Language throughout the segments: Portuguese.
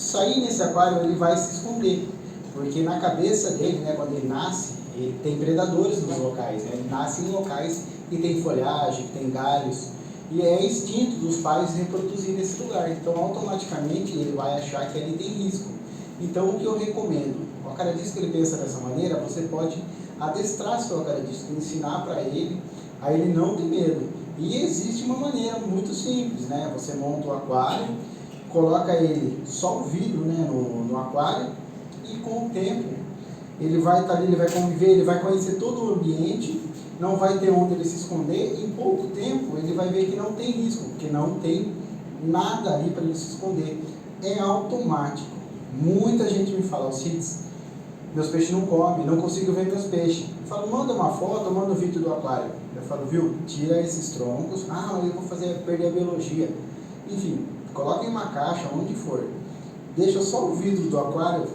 sair nesse aquário, ele vai se esconder, porque na cabeça dele, né, quando ele nasce, ele tem predadores nos locais, né? Ele nasce em locais que tem folhagem, que tem galhos, e é instinto dos pais reproduzir nesse lugar, então automaticamente ele vai achar que ali tem risco. Então o que eu recomendo, o acaradisco ele pensa dessa maneira, você pode adestrar seu acaradisco, ensinar para ele a ele não ter medo. E existe uma maneira muito simples, né? Você monta o aquário, coloca ele só o vidro, né, no aquário, e com o tempo ele vai estar ali, ele vai conviver, ele vai conhecer todo o ambiente, não vai ter onde ele se esconder, e em pouco tempo ele vai ver que não tem risco, porque não tem nada ali para ele se esconder. É automático. Muita gente me fala, Alcides, meus peixes não comem, não consigo ver meus peixes. Eu falo, manda uma foto, manda um vídeo do aquário. Eu falo, viu, tira esses troncos, mas eu vou perder a biologia. Enfim, coloca em uma caixa, onde for. Deixa só o vidro do aquário,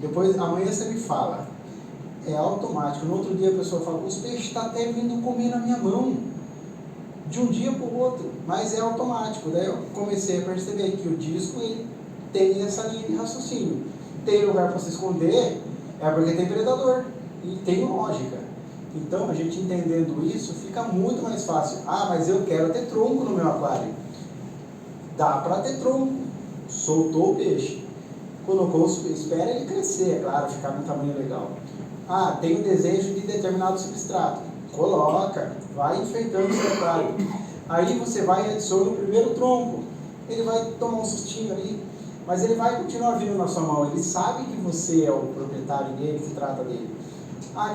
depois amanhã você me fala. É automático. No outro dia a pessoa fala, os peixes estão até vindo comer na minha mão. De um dia para o outro, mas é automático. Daí eu comecei a perceber que o disco ele tem essa linha de raciocínio. Tem lugar para se esconder, é porque tem predador. E tem lógica. Então, a gente entendendo isso, fica muito mais fácil. Mas eu quero ter tronco no meu aquário. Dá para ter tronco. Soltou o peixe. Colocou, espera ele crescer, é claro, ficar num tamanho legal. Tem o desejo de determinado substrato. Coloca, vai enfeitando o seu aquário. Aí você vai e adiciona o primeiro tronco. Ele vai tomar um sustinho ali, mas ele vai continuar vindo na sua mão. Ele sabe que você é o proprietário dele, que trata dele.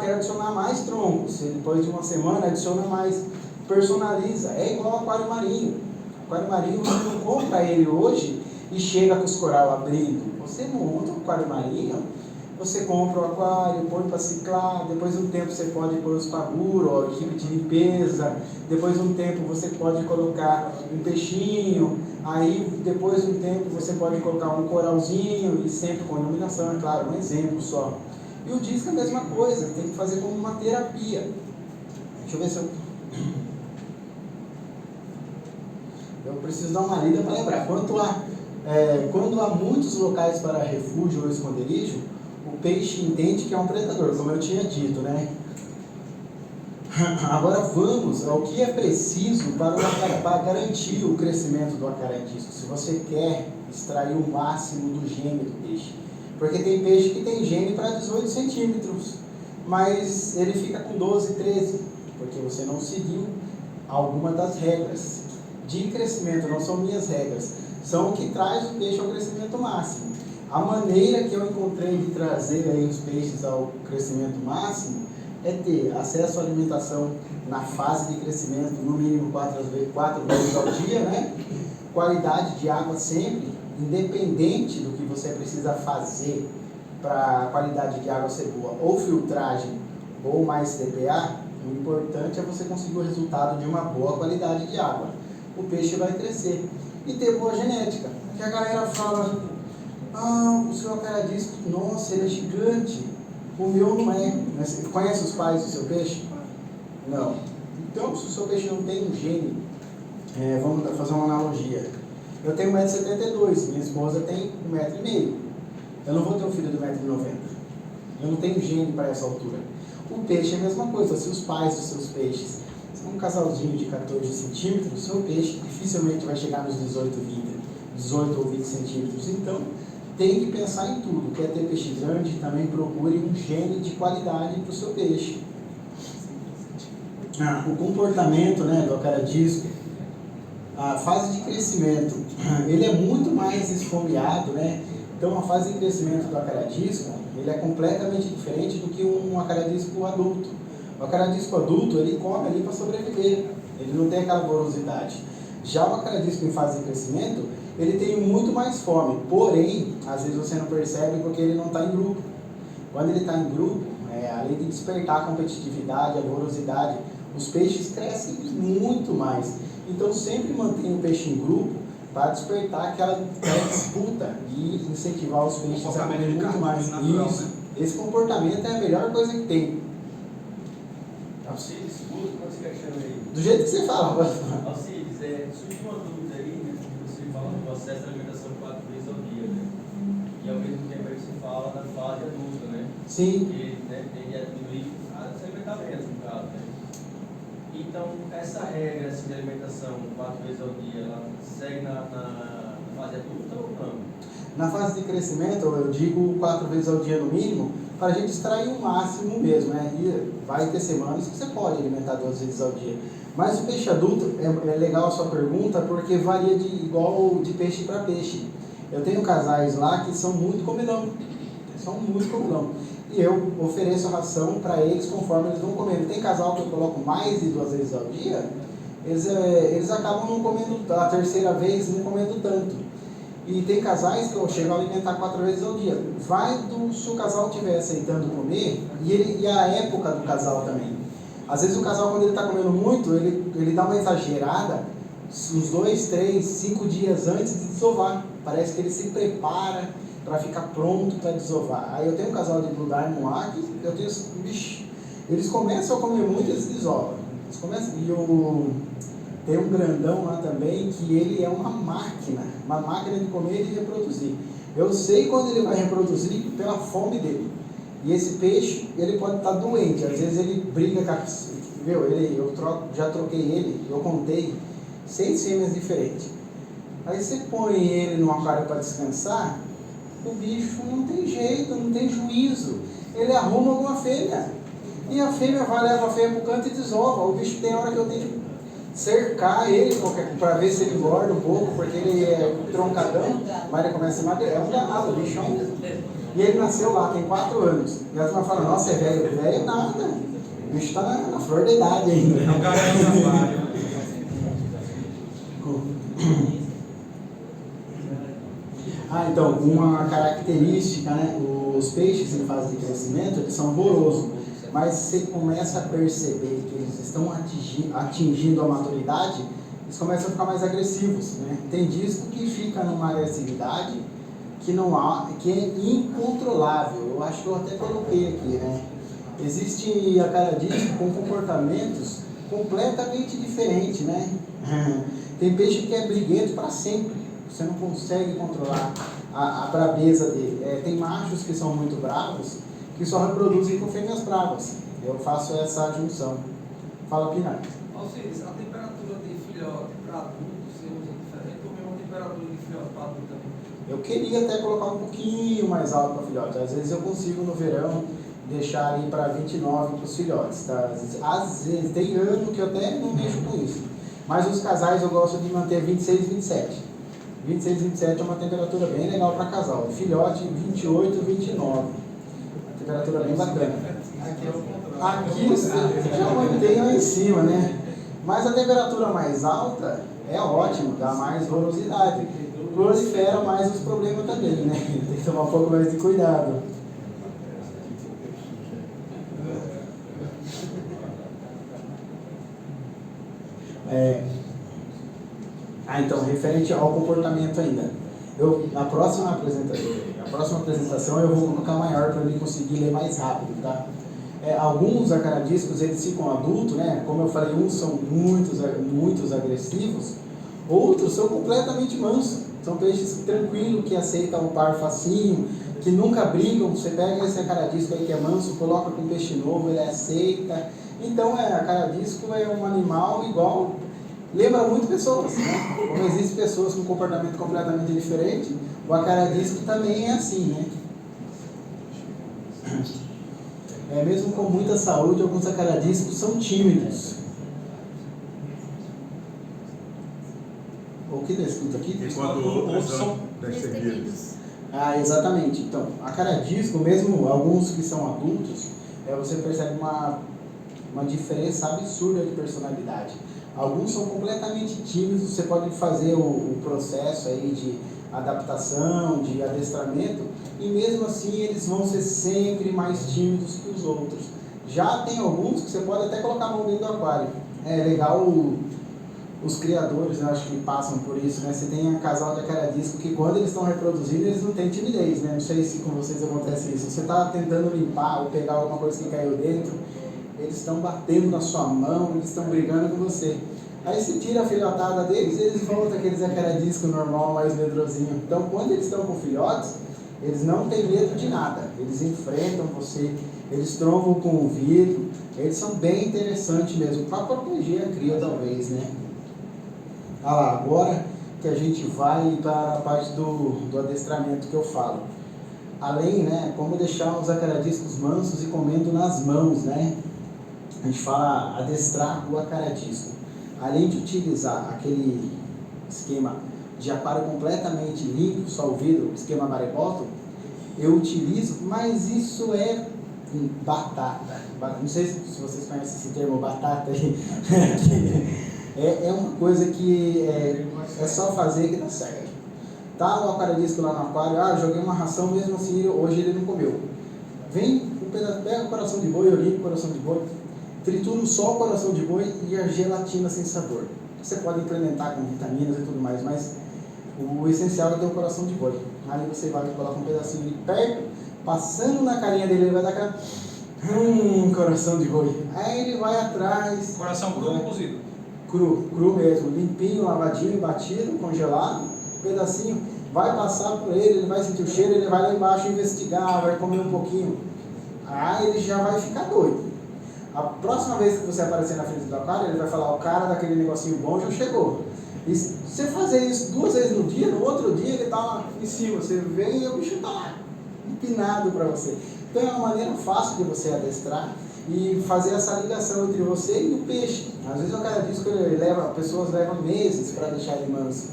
Quero adicionar mais troncos. Depois de uma semana, adiciona mais. Personaliza. É igual ao aquário marinho. Aquário marinho, você não compra ele hoje e chega com os coral abrindo. Você monta um aquário marinho, você compra o aquário, põe para ciclar, depois de um tempo você pode pôr os paguro, equipe de limpeza, depois de um tempo você pode colocar um peixinho, aí depois de um tempo você pode colocar um coralzinho, e sempre com iluminação, é claro, um exemplo só. E o disco é a mesma coisa, tem que fazer como uma terapia. Deixa eu ver se eu preciso dar uma lida para lembrar. Quando há muitos locais para refúgio ou esconderijo, o peixe entende que é um predador, como eu tinha dito, né? Agora vamos ao que é preciso para garantir o crescimento do acaradisco. Se você quer extrair o máximo do gene do peixe. Porque tem peixe que tem gene para 18 centímetros, mas ele fica com 12, 13, porque você não seguiu alguma das regras de crescimento, não são minhas regras, são o que traz o peixe ao crescimento máximo. A maneira que eu encontrei de trazer aí os peixes ao crescimento máximo é ter acesso à alimentação na fase de crescimento, no mínimo 4 vezes ao dia, né? Qualidade de água sempre, independente do que você precisa fazer para a qualidade de água ser boa, ou filtragem, ou mais CPA, o importante é você conseguir o resultado de uma boa qualidade de água. O peixe vai crescer. E ter boa genética. Que a galera fala, o seu acaradisco, nossa, ele é gigante. O meu não é. Você conhece os pais do seu peixe? Não. Então, se o seu peixe não tem um gene, vamos fazer uma analogia. Eu tenho 1,72 m, minha esposa tem 1,5 m. Eu não vou ter um filho de 1,90 m. Eu não tenho gene para essa altura. O peixe é a mesma coisa. Se os pais dos seus peixes são um casalzinho de 14 centímetros, o seu peixe dificilmente vai chegar nos 18 ou 20 centímetros. Então, tem que pensar em tudo. Quer ter peixe grande, também procure um gene de qualidade para o seu peixe. O comportamento, né, do acaradisco, a fase de crescimento, ele é muito mais esfomeado, né? Então, a fase de crescimento do acaradisco, ele é completamente diferente do que um acaradisco adulto. O acaradisco adulto, ele come ali para sobreviver, ele não tem aquela voracidade. Já o acaradisco em fase de crescimento, ele tem muito mais fome, porém, às vezes você não percebe porque ele não está em grupo. Quando ele está em grupo, além de despertar a competitividade, a voracidade, os peixes crescem muito mais. Então, sempre mantenha o peixe em grupo para despertar aquela disputa e incentivar os peixes a comer muito mais. Natural, Isso. Né? Esse comportamento é a melhor coisa que tem. Alcides, como você quer chamar aí? Do jeito que você fala. Alcides, surgiu uma dúvida aí, né? Você fala do processo de alimentação 4 vezes ao dia, né? fase adulta, né? Sim. Porque, né, tende a diminuir os alimentamentos, no caso, né? Então, essa regra assim, de alimentação 4 vezes ao dia, ela segue na fase adulta ou não? Na fase de crescimento, eu digo 4 vezes ao dia no mínimo, para a gente extrair o máximo mesmo, né? E vai ter semanas que você pode alimentar 2 vezes ao dia. Mas o peixe adulto, é legal a sua pergunta, porque varia de igual de peixe para peixe. Eu tenho casais lá que são muito comilão. São muito comilão. E eu ofereço ração para eles conforme eles vão comendo. Tem casal que eu coloco mais de 2 vezes ao dia, eles acabam não comendo, a terceira vez não comendo tanto. E tem casais que eu chego a alimentar 4 vezes ao dia. Vai se o casal estiver aceitando comer e a época do casal também. Às vezes o casal, quando ele está comendo muito, ele dá uma exagerada uns 2, 3, 5 dias antes de desovar. Parece que ele se prepara para ficar pronto para desovar. Aí eu tenho um casal de Blue Diamond lá que eu tenho, eles começam a comer muito e eles desovam. Tem um grandão lá também que ele é uma máquina de comer e de reproduzir. Eu sei quando ele vai reproduzir pela fome dele. E esse peixe, ele pode estar doente, às vezes ele briga com a... já troquei ele, eu contei 6 fêmeas diferentes. Aí você põe ele no aquário para descansar, o bicho não tem jeito, não tem juízo. Ele arruma alguma fêmea. E a fêmea leva a fêmea para o canto e desova. O bicho tem hora que eu tenho que cercar ele para ver se ele engorda um pouco, porque ele é troncadão, mas ele começa a emagrecer. É um danado, o bicho é um... E ele nasceu lá, tem 4 anos. E a turma fala, nossa, é velho. Velho nada. O bicho está na flor da idade ainda. Não garante então, uma característica, né? Os peixes em fase de crescimento, eles são vorosos. Mas você começa a perceber que eles estão atingindo a maturidade, eles começam a ficar mais agressivos, né? Tem disco que fica numa agressividade que é incontrolável. Eu acho que eu até coloquei aqui, né? Existe a cada disco com comportamentos completamente diferentes, né? Tem peixe que é briguento para sempre, você não consegue controlar a braveza dele. Tem machos que são muito bravos, que só reproduzem com fêmeas bravas. Eu faço essa junção. Fala, Pinar. Alcides, a temperatura de filhote para adulto, você usa diferente ou mesmo a temperatura de filhote para adulto também? Eu queria até colocar um pouquinho mais alto para filhote. Às vezes eu consigo no verão deixar ali para 29 para os filhotes. Tá? Às vezes, tem ano que eu até não mexo com isso. Mas os casais eu gosto de manter 26, 27. 26, 27 é uma temperatura bem legal para casal. Filhote 28, 29. Temperatura bem bacana. Aqui você já mantém lá em cima, né? Mas a temperatura mais alta é ótimo, dá mais vorosidade. Prolifera mais os problemas também, né? Tem que tomar um pouco mais de cuidado. Então, referente ao comportamento ainda. Na próxima apresentação eu vou colocar maior para ele conseguir ler mais rápido, tá? Alguns acaradiscos, eles ficam adultos, né? Como eu falei, uns são muitos agressivos, outros são completamente mansos. São peixes tranquilos, que aceitam o par facinho, que nunca brigam. Você pega esse acaradisco aí que é manso, coloca com peixe novo, ele aceita. Então, acaradisco é um animal igual... Lembra muito pessoas, né? Como existem pessoas com comportamento completamente diferente, o acaradisco também é assim, né? Mesmo com muita saúde, alguns acaradiscos são tímidos. O que está escrito aqui? Enquanto outros são destemidos. Exatamente. Então, acaradisco, mesmo alguns que são adultos, você percebe uma diferença absurda de personalidade. Alguns são completamente tímidos, você pode fazer o processo aí de adaptação, de adestramento, e mesmo assim eles vão ser sempre mais tímidos que os outros. Já tem alguns que você pode até colocar a mão dentro do aquário. É legal os criadores, eu acho que passam por isso, né? Você tem um casal de acaradisco que quando eles estão reproduzindo, eles não têm timidez, né? Não sei se com vocês acontece isso. Você está tentando limpar ou pegar alguma coisa que caiu dentro, eles estão batendo na sua mão, eles estão brigando com você. Aí você tira a filhotada deles, eles voltam aqueles acaradisco normal, mais medrosinho. Então, quando eles estão com filhotes, Eles não têm medo de nada, eles enfrentam você, eles trombam com o vidro, eles são bem interessantes mesmo, para proteger a cria talvez, né? Ah lá, agora que a gente vai para a parte do adestramento que eu falo. Além, né, como deixar os acaradiscos mansos e comendo nas mãos, né? A gente fala adestrar o acaradisco. Além de utilizar aquele esquema de aquário completamente limpo, só o vidro, esquema maremoto, eu utilizo, mas isso é batata. Não sei se vocês conhecem esse termo batata aí. É uma coisa que é só fazer que dá certo. Tá o aquarisco lá no aquário, joguei uma ração, mesmo assim hoje ele não comeu. Vem, pega o coração de boi, eu limpo o coração de boi, trituro só o coração de boi e a gelatina sem sabor. Você pode implementar com vitaminas e tudo mais, mas o essencial é ter o coração de boi. Aí você vai colocar um pedacinho de perto, passando na carinha dele, ele vai dar aquela... coração de boi. Aí ele vai atrás. Coração cru ou cozido? Cru mesmo, limpinho, lavadinho, batido, congelado, um pedacinho. Vai passar por ele vai sentir o cheiro, ele vai lá embaixo investigar, vai comer um pouquinho. Aí ele já vai ficar doido. A próxima vez que você aparecer na frente do aquário, ele vai falar, o cara daquele negocinho bom já chegou. E se você fazer isso 2 vezes no dia, no outro dia ele está lá em cima, você vem e o bicho está lá, empinado para você. Então é uma maneira fácil de você adestrar e fazer essa ligação entre você e o peixe. Às vezes o cara diz que pessoas levam meses para deixar ele manso.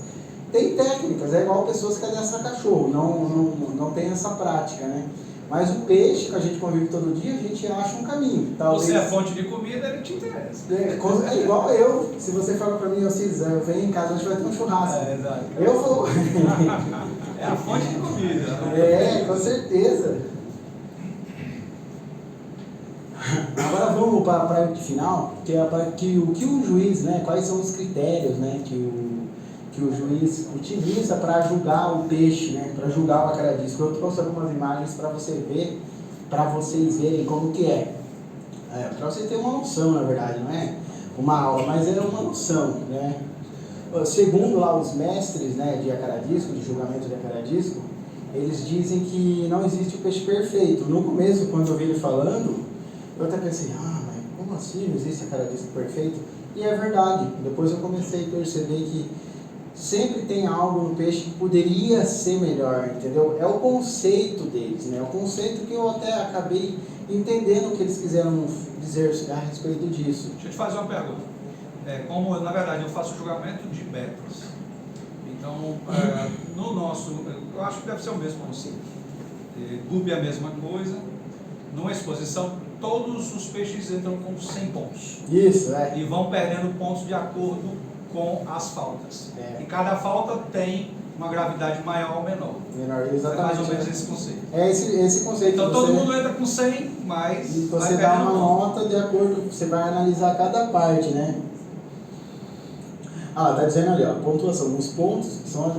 Tem técnicas, é igual pessoas que adestram cachorro, não tem essa prática, né? Mas o peixe que a gente convive todo dia, a gente acha um caminho. Talvez... Você é fonte de comida, ele te interessa. É igual eu. Se você fala pra mim, eu venho em casa, hoje vai ter um churrasco. Exato. Eu vou. É a fonte de comida. Com certeza. Agora vamos para a parte final, que é a parte que o juiz, né, quais são os critérios, né, que o juiz utiliza para julgar o peixe, né, para julgar o acaradisco. Eu trouxe algumas imagens para vocês verem como que é. Para você ter uma noção, na verdade, não é uma aula, mas é uma noção, né. Segundo lá os mestres, né, de acaradisco, de julgamento de acaradisco, eles dizem que não existe o peixe perfeito. No começo, quando eu vi ele falando, eu até pensei, mas como assim não existe acaradisco perfeito? E é verdade. Depois eu comecei a perceber que sempre tem algo no peixe que poderia ser melhor, entendeu? É o conceito deles, né? O conceito que eu até acabei entendendo o que eles quiseram dizer a respeito disso. Deixa eu te fazer uma pergunta. Como, na verdade, eu faço julgamento de betas. Então, no nosso, eu acho que deve ser o mesmo conceito. Gubi é a mesma coisa. Numa exposição, todos os peixes entram com 100 pontos. Isso, E vão perdendo pontos de acordo com as faltas. E cada falta tem uma gravidade maior ou menor. Exatamente. É mais ou menos esse conceito. É esse conceito. Então todo mundo entra com 100, mas e você dá uma nota de acordo, você vai analisar cada parte, né? Tá dizendo ali, ó, pontuação. Os pontos são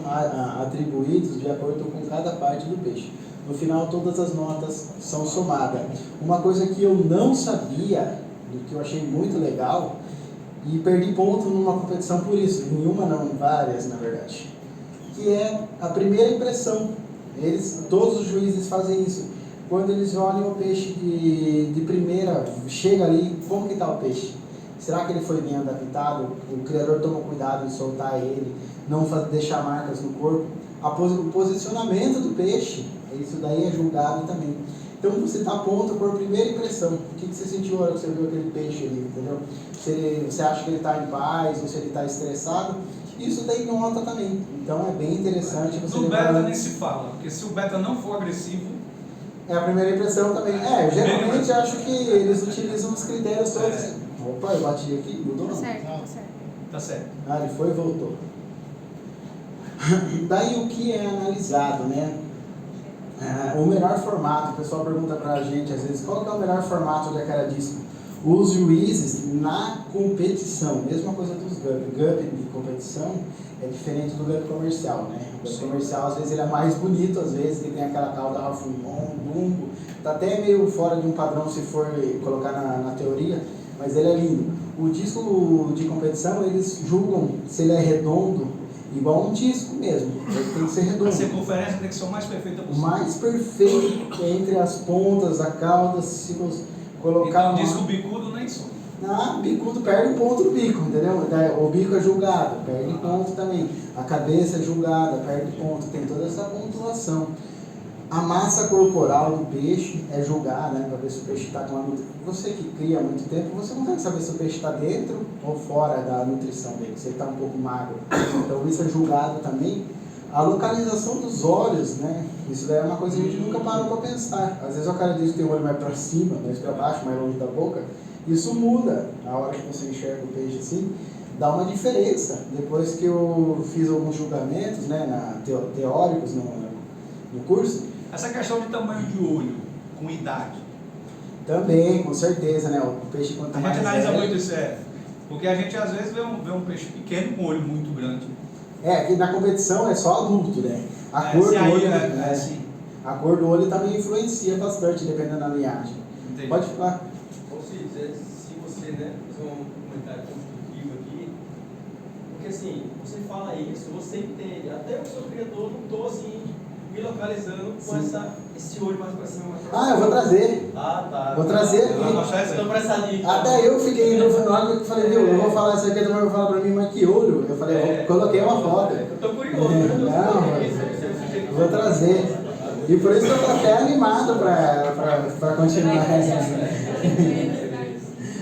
atribuídos de acordo com cada parte do peixe. No final, todas as notas são somadas. Uma coisa que eu não sabia, que eu achei muito legal, e perdi ponto numa competição por isso, em uma não, várias na verdade, que é a primeira impressão. Todos os juízes fazem isso. Quando eles olham o peixe de primeira, chega ali, como que está o peixe? Será que ele foi bem adaptado? O criador tomou cuidado em soltar ele, não deixar marcas no corpo? O posicionamento do peixe, isso daí é julgado também. Então você dá ponto por primeira impressão. O que você sentiu na hora que você viu aquele peixe ali, entendeu? Se você acha que ele está em paz ou se ele está estressado, isso daí nota também. Então é bem interessante você no beta nem se fala, porque se o beta não for agressivo... É a primeira impressão também. Geralmente eu acho que eles utilizam os critérios todos. Opa, eu bati aqui, mudou não? Tá certo. Ele foi e voltou. Daí o que é analisado, né? O melhor formato, o pessoal pergunta pra gente às vezes, qual que é o melhor formato de acaradisco? Os juízes na competição, mesma coisa dos guppy. Guppy de competição é diferente do guppy comercial, né? O guppy comercial às vezes ele é mais bonito, às vezes ele tem aquela cauda rafumon, bumbo, tá até meio fora de um padrão se for colocar na teoria, mas ele é lindo. O disco de competição eles julgam se ele é redondo igual um disco mesmo. Ele tem que ser redondo. A circunferência tem que ser o mais perfeita O possível. mais perfeito entre as pontas, a cauda, se você colocar Então, disco bicudo nem só. bicudo perde o ponto do bico, entendeu? O bico é julgado, perde ponto também. A cabeça é julgada, perde ponto. Tem toda essa pontuação. A massa corporal do peixe é julgada, né? Para ver se o peixe está com a nutrição. Você que cria há muito tempo, você consegue saber se o peixe está dentro ou fora da nutrição dele, se ele está um pouco magro. Então isso é julgado também. A localização dos olhos, né? Isso daí é uma coisa que a gente nunca parou para pensar. Às vezes o cara diz que tem o olho mais para cima, mais para baixo, mais longe da boca. Isso muda na hora que você enxerga o peixe assim. Dá uma diferença. Depois que eu fiz alguns julgamentos, né, teóricos no curso. Essa questão de tamanho de olho, com idade. Também, com certeza, né? O peixe quanto A mais gente analisa velho- muito isso, porque a gente às vezes vê um peixe pequeno com um olho muito grande. que na competição é só adulto, né? A cor Se do aí olho, é assim. a cor do olho também influencia bastante, dependendo da linhagem. Entendi. Pode falar. Ou seja, se você, né, fazer um comentário construtivo aqui, porque assim, você fala isso, você entende, até eu sou criador, não estou assim, me localizando com Sim. esse olho mais pra cima, mais pra cima. Eu vou trazer. Ah, tá. Vou trazer Eu vou aqui. mostrar isso aí. Então, pra essa dica. Até eu fiquei em dúvida na hora que eu falei, viu, eu vou falar isso aqui, a turma vai falar pra mim, mas que olho? Eu falei, eu coloquei uma foto. Eu tô curioso, Não, vou trazer. E por isso que eu tô até animado pra continuar.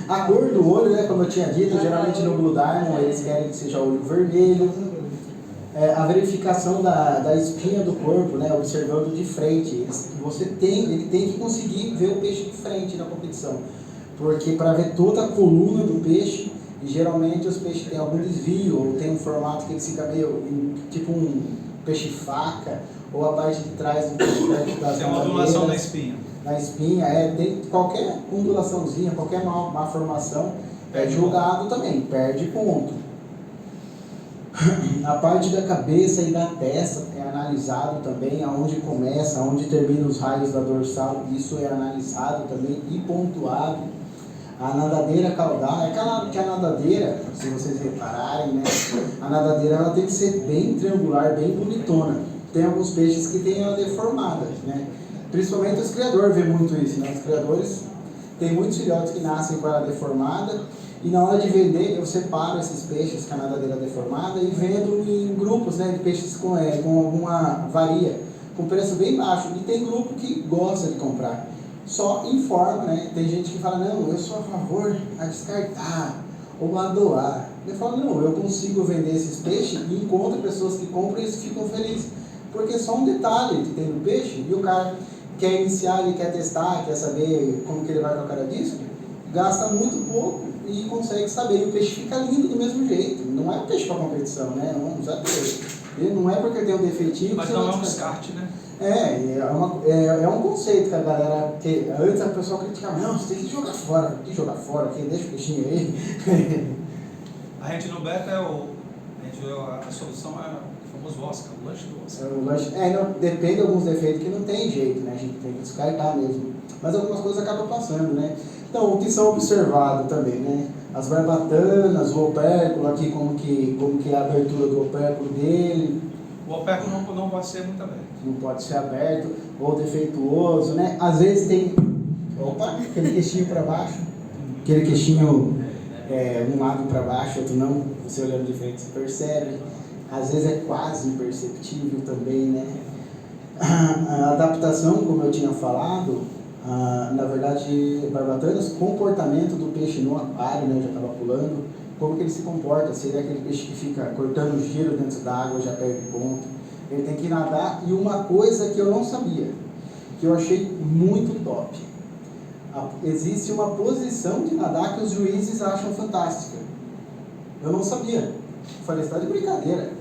A cor do olho, né, como eu tinha dito, geralmente no Blue Diamond eles querem que seja olho vermelho. A verificação da espinha do corpo, né, observando de frente. Ele tem que conseguir ver o peixe de frente na competição. Porque para ver toda a coluna do peixe, e geralmente os peixes têm algum desvio, ou tem um formato que ele fica meio tipo um peixe faca, ou a parte de trás do peixe perto das Tem uma ondulação na nadadeiras. espinha. Na espinha, tem qualquer ondulaçãozinha, qualquer má formação é Perde julgado também, perde ponto. A parte da cabeça e da testa é analisado também, aonde começa, aonde termina os raios da dorsal, isso é analisado também e pontuado. A nadadeira caudal, é claro que a nadadeira, se vocês repararem, né, a nadadeira ela tem que ser bem triangular, bem bonitona. Tem alguns peixes que têm ela deformada, né? Principalmente os criadores vê muito isso, né? Os criadores têm muitos filhotes que nascem com ela deformada e na hora de vender eu separo esses peixes com a nadadeira deformada e vendo em grupos, né, de peixes com alguma varia, com preço bem baixo. E tem grupo que gosta de comprar. Só informa, né? Tem gente que fala, não, eu sou a favor a descartar ou a doar. Eu falo, não, eu consigo vender esses peixes e encontro pessoas que compram e ficam felizes. Porque é só um detalhe que tem no peixe e o cara quer iniciar, ele quer testar, quer saber como que ele vai com a cara disco, gasta muito pouco e consegue saber. E o peixe fica lindo do mesmo jeito. Não é um peixe para competição, né? Não sabe? Ele não é porque tem um defeitinho. Mas não é um descarte, né? É um conceito que a galera. Que antes a pessoa criticava, não, você tem que jogar fora, deixa o peixinho aí. A gente no beta a solução é o famoso Oscar, o lanche do Oscar. Depende de alguns defeitos que não tem jeito, né? A gente tem que descartar mesmo. Mas algumas coisas acabam passando, né? Então, o que são observados também, né? As barbatanas, o opérculo aqui, como que é a abertura do opérculo dele. O opérculo não pode ser muito aberto. Não pode ser aberto, ou defeituoso, né? Às vezes tem, aquele queixinho para baixo, aquele queixinho um lado para baixo, outro não, você olhando de frente você percebe. Às vezes é quase imperceptível também, né? A adaptação, como eu tinha falado, na verdade, barbatanas, comportamento do peixe no aquário, né? Eu já estava pulando, como que ele se comporta, se ele é aquele peixe que fica cortando o giro dentro da água, já perde ponto. Ele tem que nadar. E uma coisa que eu não sabia, que eu achei muito top, existe uma posição de nadar que os juízes acham fantástica. Eu não sabia. Eu falei, você está de brincadeira.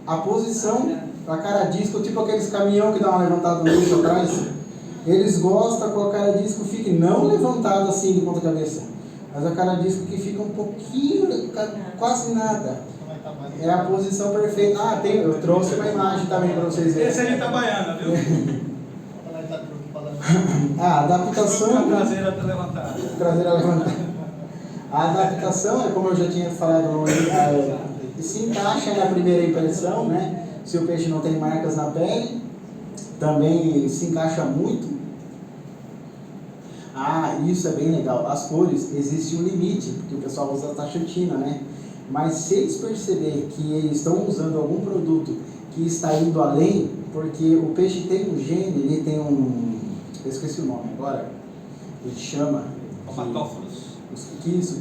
A posição, a cara disco, tipo aqueles caminhão que dá uma levantada no eixo atrás, eles gostam com a cara disco fique não levantado assim de ponta cabeça, mas a cara disco que fica um pouquinho, quase nada. É a posição perfeita. Eu trouxe uma imagem também para vocês verem. Esse é de Itabaiana, viu? A adaptação. A traseira está levantada. A adaptação é como eu já tinha falado E se encaixa na primeira impressão, né? Se o peixe não tem marcas na pele, também se encaixa muito. Ah, isso é bem legal. As cores, existe um limite, porque o pessoal usa a taxantina, né? Mas se eles perceberem que eles estão usando algum produto que está indo além, porque o peixe tem um gene, ele tem um... eu esqueci o nome agora. Ele chama... Cromatóforos.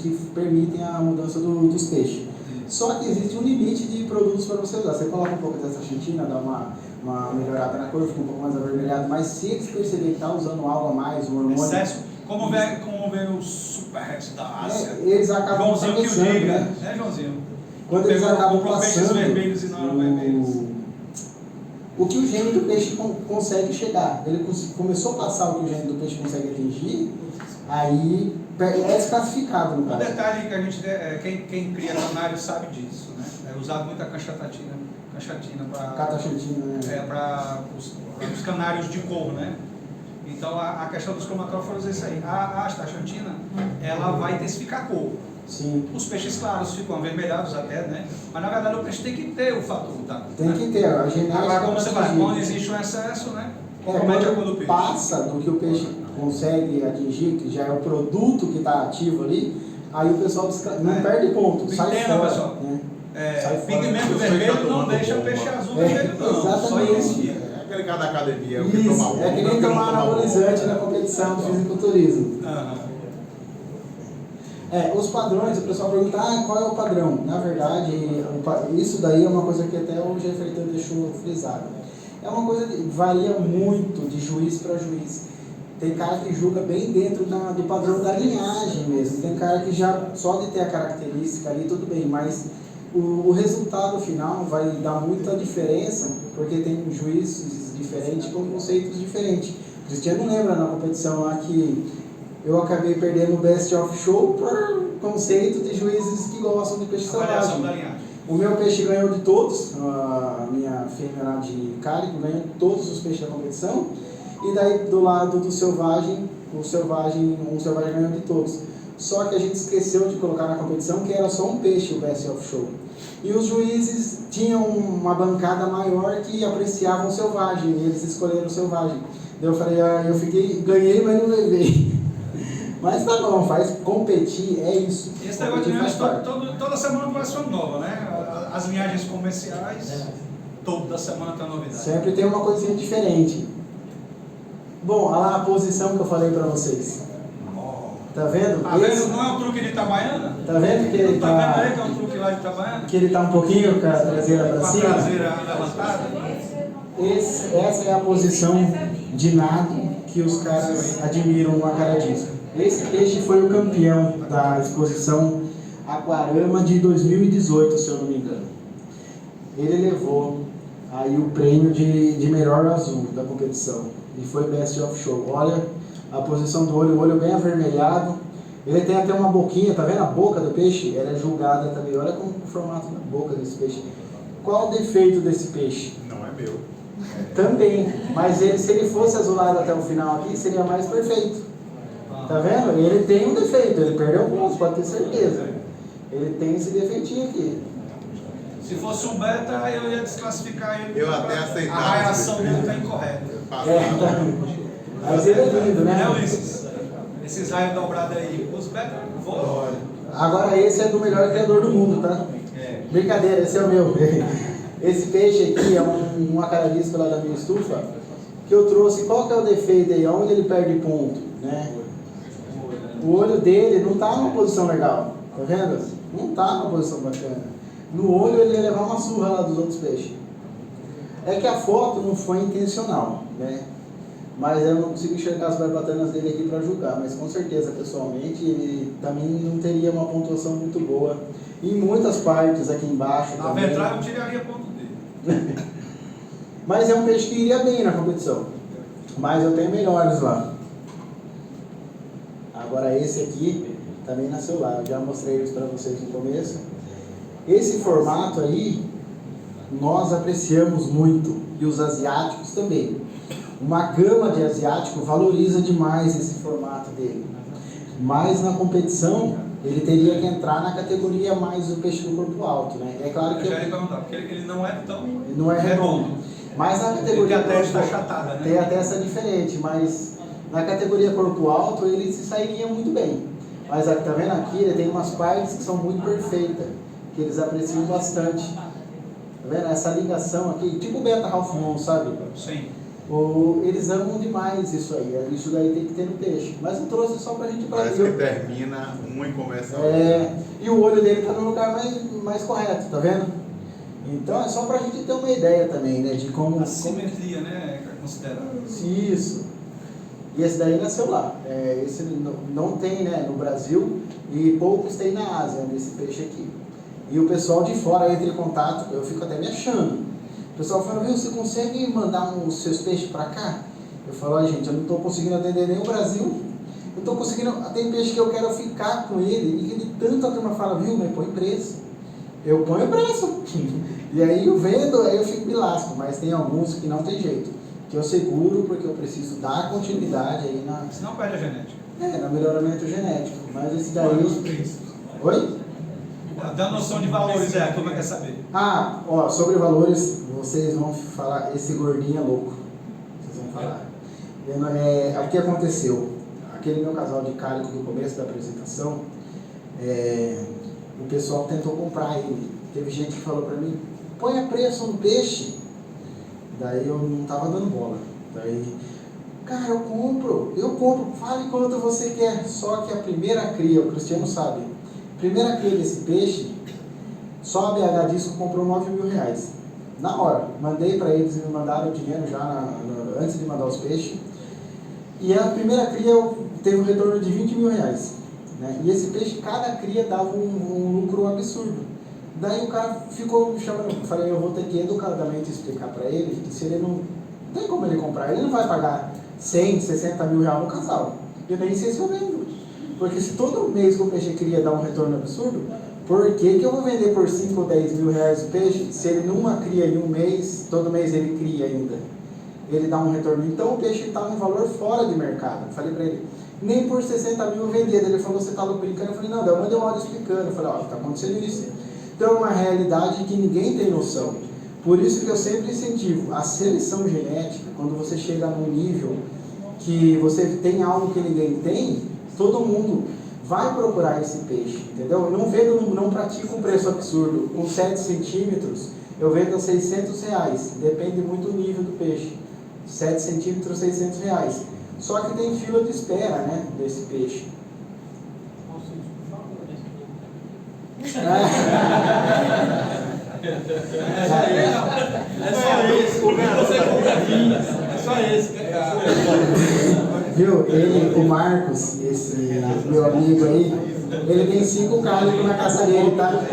que permitem a mudança dos peixes. Só que existe um limite de produtos para você usar. Você coloca um pouco dessa taxantina, dá uma melhorada na cor, fica um pouco mais avermelhado, mas se eles perceberem que está usando algo a mais, um hormônio... Excesso, como vem os super retos da Ásia. Eles acabam Joãozinho que o passando, diga, né? Joãozinho? Quando eles acabam peixes passando, vermelhos e não eram vermelhos. O que o gene do peixe consegue chegar. Ele começou a passar o que o gene do peixe consegue atingir, aí é desclassificado no Um caso. detalhe que a gente, quem cria canário sabe disso, né? É usado muita cachatina para Cataxantina, né? para os canários de couro, né? Então a questão dos cromatóforos é isso aí. A astaxantina, ela vai intensificar a cor. Sim. Os peixes claros ficam avermelhados até, né? Mas na verdade o peixe tem que ter o fator da cor. Tem que ter, a genética. Agora, como você faz, atingir. quando existe um excesso, né? Compromete a cor do Quando peixe. passa do que o peixe consegue atingir, que já é o produto que está ativo ali, aí o pessoal não perde ponto, sai Entenda, fora. pessoal. Né? Sai pigmento vermelho não deixa peixe azul vermelho, não. Exatamente. Só inicia. É aquele cara da academia, o que Isso, toma é que nem tomar anabolizante na competição do fisiculturismo. Os padrões, o pessoal pergunta, qual é o padrão? Na verdade, isso daí é uma coisa que até o Jefferson deixou frisado. É uma coisa que varia muito de juiz para juiz. Tem cara que julga bem dentro do padrão da linhagem mesmo. Tem cara que já, só de ter a característica ali, tudo bem, mas o resultado final vai dar muita diferença, porque tem juízes diferentes com conceitos diferentes. O Cristiano lembra na competição lá que eu acabei perdendo o Best of Show por conceito de juízes que gostam de peixe selvagem. O meu peixe ganhou de todos, a minha fêmea lá de cálico ganhou de todos os peixes da competição, e daí do lado do selvagem, um selvagem ganhou de todos. Só que a gente esqueceu de colocar na competição que era só um peixe o Best of Show. E os juízes tinham uma bancada maior que apreciavam o selvagem, e eles escolheram o selvagem. Daí eu falei, ganhei, mas não levei. Mas tá bom, competir é isso. Esse negócio de linhagem, toda semana parece uma nova, né? As linhagens comerciais, toda semana tem uma novidade. Sempre tem uma coisinha diferente. Bom, olha lá a posição que eu falei pra vocês. Tá vendo? Tá vendo? Não é um truque de Itabaiana? Tá vendo que ele Tá vendo aí que é um truque lá de Itabaiana? Que ele tá um pouquinho com a traseira pra Com a cima? traseira levantada? Essa é a posição de nado que os caras admiram no acaradismo. Esse peixe foi o campeão da exposição Aquarama de 2018, se eu não me engano. Ele levou aí o prêmio de melhor azul da competição e foi Best of Show. Olha a posição do olho, o olho bem avermelhado. Ele tem até uma boquinha, tá vendo a boca do peixe? Ela é julgada também. Olha como o formato da boca desse peixe. Qual o defeito desse peixe? Não é meu. Também, mas se ele fosse azulado até o final aqui, seria mais perfeito. Tá vendo? Ele tem um defeito, ele perdeu pontos, pode ter certeza. Ele tem esse defeitinho aqui. Se fosse um beta, eu ia desclassificar ele. Eu até aceitava. A reação dele está incorreta. Tá. Mas ele é lindo, né? Né, Ulisses? Esses raios dobrados aí, os beta, vou. Agora esse é do melhor criador do mundo, tá? Brincadeira, esse é o meu. Esse peixe aqui é um acaradisco lá da minha estufa, que eu trouxe. Qual que é o defeito aí? Onde ele perde ponto, né? O olho dele não está numa posição legal, tá vendo? Não está numa posição bacana. No olho ele ia levar uma surra lá dos outros peixes. É que a foto não foi intencional, né? Mas eu não consigo enxergar as barbatanas dele aqui para julgar, mas com certeza, pessoalmente, ele também não teria uma pontuação muito boa. Em muitas partes aqui embaixo Na também. ventral eu tiraria ponto dele. Mas é um peixe que iria bem na competição. Mas eu tenho melhores lá. Agora esse aqui também nasceu lá. Eu já mostrei isso para vocês no começo. Esse formato aí, nós apreciamos muito. E os asiáticos também. Uma gama de asiático valoriza demais esse formato dele. Mas na competição, ele teria que entrar na categoria mais do peixe do corpo alto, né? É claro Eu que já ia perguntar, porque ele não é tão não é redondo. Mas na categoria Ele tem a testa corpo- achatada, né? tem a testa diferente, mas na categoria corpo alto ele se sairia muito bem. Mas aqui, tá vendo aqui, ele tem umas partes que são muito perfeitas, que eles apreciam bastante. Tá vendo? Essa ligação aqui, tipo o Beta Ralph Mon, sabe? Sim. Eles amam demais isso aí. Isso daí tem que ter no peixe. Mas eu trouxe só pra gente Parece que ver. termina um e começa outro. E o olho dele tá no lugar mais correto, tá vendo? Então é só pra gente ter uma ideia também, né? De como. A simetria, né? É considerada. Isso. E esse daí nasceu lá. Esse não tem, né, no Brasil e poucos tem na Ásia, desse peixe aqui. E o pessoal de fora entra em contato, eu fico até me achando. O pessoal fala, viu, você consegue mandar os seus peixes para cá? Eu falo, olha gente, eu não estou conseguindo atender nem o Brasil. Eu estou conseguindo, tem peixe que eu quero ficar com ele. E ele tanto a turma fala, viu, mas põe preço. Eu ponho preço. E aí eu vendo, aí eu fico me lasco. Mas tem alguns que não tem jeito. Que eu seguro porque eu preciso dar continuidade aí na... Senão perde a genética. no melhoramento genético. Mas esse daí... Olha os preços. Oi? Dá noção de valores, a turma quer saber. Sobre valores, vocês vão falar, esse gordinho é louco. Vocês vão falar. O que aconteceu? Aquele meu casal de cálico do começo da apresentação, o pessoal tentou comprar ele. Teve gente que falou pra mim, põe a preço no peixe. Daí eu não tava dando bola. Daí, cara, eu compro, fale quanto você quer. Só que a primeira cria, o Cristiano sabe, a primeira cria desse peixe, só a BH Disco comprou R$9.000. Na hora, mandei para eles, me mandaram o dinheiro já antes de mandar os peixes. E a primeira cria teve um retorno de R$20.000. Né? E esse peixe, cada cria dava um lucro absurdo. Daí o cara ficou me chamando, eu falei, eu vou ter que educadamente explicar para ele que se ele não tem como ele comprar, ele não vai pagar 100, 60 mil reais no casal. Eu nem sei se eu vendo. Porque se todo mês que o peixe cria dar um retorno absurdo, por que eu vou vender por 5 ou 10 mil reais o peixe, se ele numa cria em um mês, todo mês ele cria ainda? Ele dá um retorno. Então o peixe está num valor fora de mercado. Eu falei para ele, nem por 60 mil eu vendia. Ele falou, você está brincando? Eu falei, não, eu mandei uma hora explicando. Eu falei, ó, está acontecendo isso. Então é uma realidade que ninguém tem noção. Por isso que eu sempre incentivo a seleção genética. Quando você chega num nível que você tem algo que ninguém tem, todo mundo vai procurar esse peixe, entendeu? Eu não vendo, não pratico um preço absurdo. Com 7 centímetros, eu vendo a R$600. Depende muito do nível do peixe. 7 centímetros, R$600. Só que tem fila de espera, né, desse peixe. É só esse. Você compra vinho. É só esse. Viu? O Marcos, esse meu amigo aí, ele tem 5 cálicos na casa dele, tá?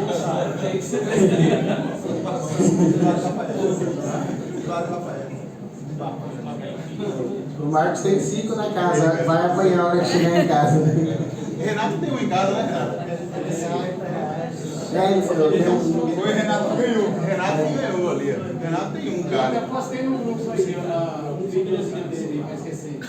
O Marcos tem 5 na casa, vai apanhar a hora que chegar em casa. Renato tem um em casa, né, cara? Ele falou, tem Foi o Renato que ganhou. Renato que ganhou ali. Renato tem um, cara. Eu postei no grupo aqui, um vídeo dele, mas esqueci.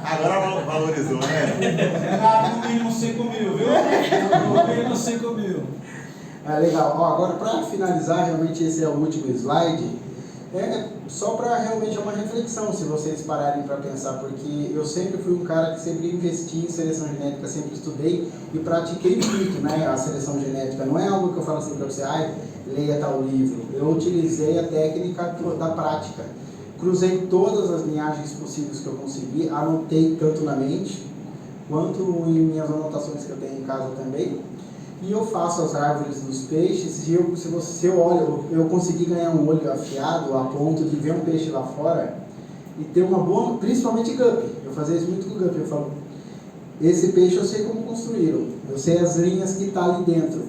Agora valorizou, né? Renato, no mínimo 5 mil, viu? No mínimo 5 mil. Legal. Agora, para finalizar, realmente esse é o último slide. Só para realmente uma reflexão, se vocês pararem para pensar, porque eu sempre fui um cara que sempre investi em seleção genética, sempre estudei e pratiquei muito, né, a seleção genética. Não é algo que eu falo assim para você, leia tal livro. Eu utilizei a técnica da prática. Cruzei todas as linhagens possíveis que eu consegui, anotei tanto na mente, quanto em minhas anotações que eu tenho em casa também. E eu faço as árvores dos peixes. Se eu olho, eu consegui ganhar um olho afiado a ponto de ver um peixe lá fora e ter uma boa, principalmente guppy. Eu fazia isso muito com guppy. Eu falo, esse peixe eu sei como construíram, eu sei as linhas que está ali dentro.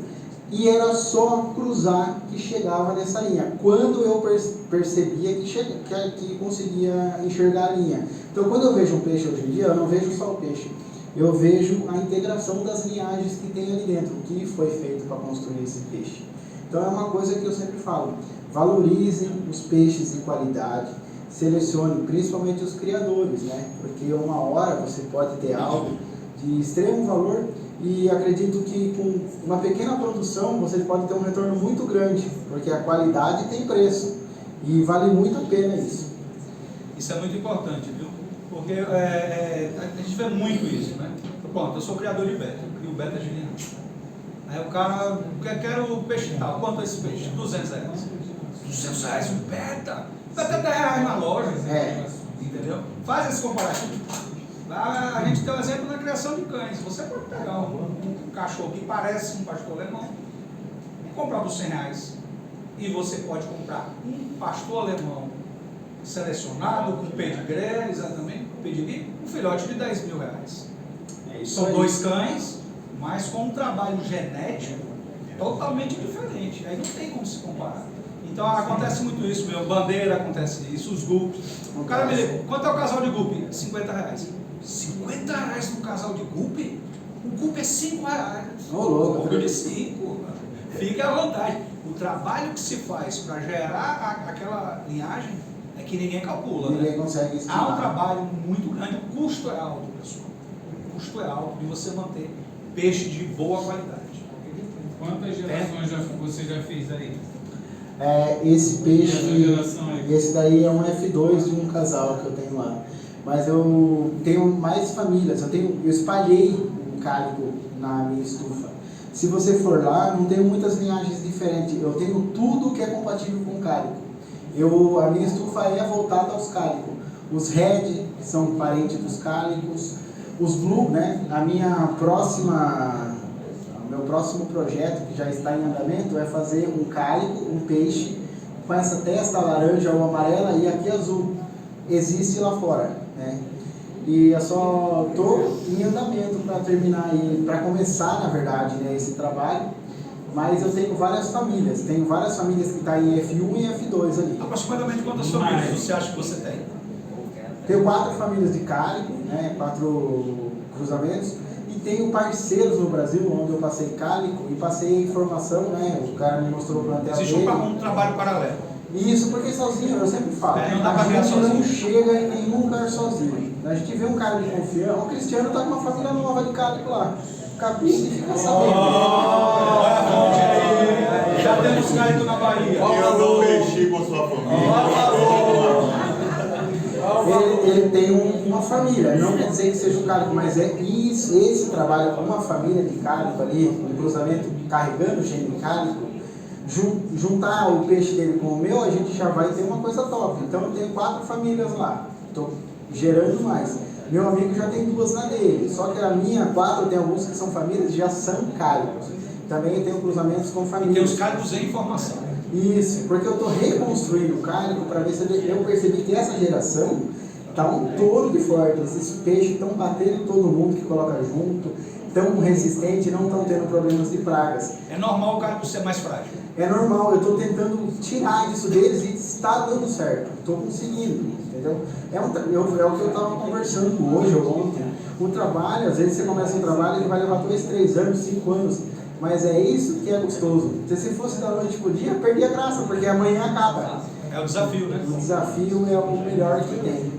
E era só cruzar que chegava nessa linha. Quando eu percebia que conseguia enxergar a linha. Então, quando eu vejo um peixe hoje em dia, eu não vejo só o peixe. Eu vejo a integração das linhagens que tem ali dentro, o que foi feito para construir esse peixe. Então é uma coisa que eu sempre falo, valorizem os peixes de qualidade, selecione principalmente os criadores, né? Porque uma hora você pode ter algo de extremo valor e acredito que com uma pequena produção você pode ter um retorno muito grande, porque a qualidade tem preço e vale muito a pena isso. Isso é muito importante, viu? Porque a gente vê muito isso, né? Pronto, eu sou criador de beta, eu crio beta de linhagem. Aí o cara, quero o peixe tal, quanto é esse peixe? R$200. R$200 um beta? Beta é R$10 na loja, entendeu? Faz esse comparativo. Lá a gente tem um exemplo na criação de cães. Você pode pegar um cachorro que parece um pastor alemão e comprar por R$100. E você pode comprar um pastor alemão selecionado, com pedigree, exatamente, pedigree, um filhote de R$10 mil. São aí. 2 cães, mas com um trabalho genético totalmente diferente. Aí não tem como se comparar. Então acontece muito isso, meu. Bandeira acontece isso, os guppies. O cara me liga, quanto é o casal de guppy? R$50. R$50 no casal de guppy? O guppy é R$5. Ô, louco, Guppy de 5. Fique à vontade. O trabalho que se faz para gerar aquela linhagem é que ninguém calcula. Ninguém né? consegue Há estimar. um trabalho muito grande, o custo é alto, pessoal. O custo é alto de você manter peixe de boa qualidade. Quantas gerações você já fez aí? Esse peixe, Essa geração aí. esse daí é um F2 de um casal que eu tenho lá. Mas eu tenho mais famílias, eu espalhei um cálico na minha estufa. Se você for lá, não tenho muitas linhagens diferentes, eu tenho tudo que é compatível com cálico. A minha estufa é voltada aos cálicos. Os red, que são parentes dos cálicos, os blue, né? O meu próximo projeto, que já está em andamento, é fazer um cálico, um peixe, com essa testa laranja ou amarela e aqui azul. Existe lá fora, né? E eu só estou em andamento para terminar aí, para começar, na verdade, né, esse trabalho. Mas eu tenho várias famílias que estão em F1 e F2 ali. Aproximadamente quantas famílias você acha que você tem? Tenho 4 famílias de cálico, né, 4 cruzamentos. E tenho parceiros no Brasil, onde eu passei cálico e passei informação, né? O cara me mostrou o plantel Existe dele. um trabalho paralelo. Isso, porque sozinho, eu sempre falo, Não dá pra a criar gente não sozinho. chega em nenhum lugar sozinho. A gente vê um cara de confiança, o Cristiano tá com uma família nova de cálico lá. Capim e fica sabendo. Olha a fonte aí. Já temos cálico na Bahia. Eu não mexi com sua família. Ele tem uma família, não quer dizer que seja um cálico, mas é isso, esse trabalho com uma família de cálico ali, um cruzamento carregando gene cálico, juntar o peixe dele com o meu, a gente já vai ter uma coisa top. Então eu tenho 4 famílias lá, estou gerando mais. Meu amigo já tem 2 na dele, só que a minha 4 tem alguns que são famílias e já são cálicos. Também eu tenho cruzamentos com E tem famílias. os cálicos em formação. Isso, porque eu estou reconstruindo o cálico para ver se eu percebi que essa geração está um touro de forte. Esses peixes estão batendo em todo mundo que coloca junto, tão resistente, não estão tendo problemas de pragas. É normal o cálico ser mais frágil. É normal, eu estou tentando tirar isso deles e está dando certo. Estou conseguindo, entendeu? É o que eu estava conversando hoje ou ontem. O trabalho, às vezes você começa um trabalho que vai levar 2, 3 anos, 5 anos. Mas é isso que é gostoso. Se fosse da noite pro dia, perdia a graça, porque amanhã acaba. É o desafio, né? O desafio é o melhor que tem.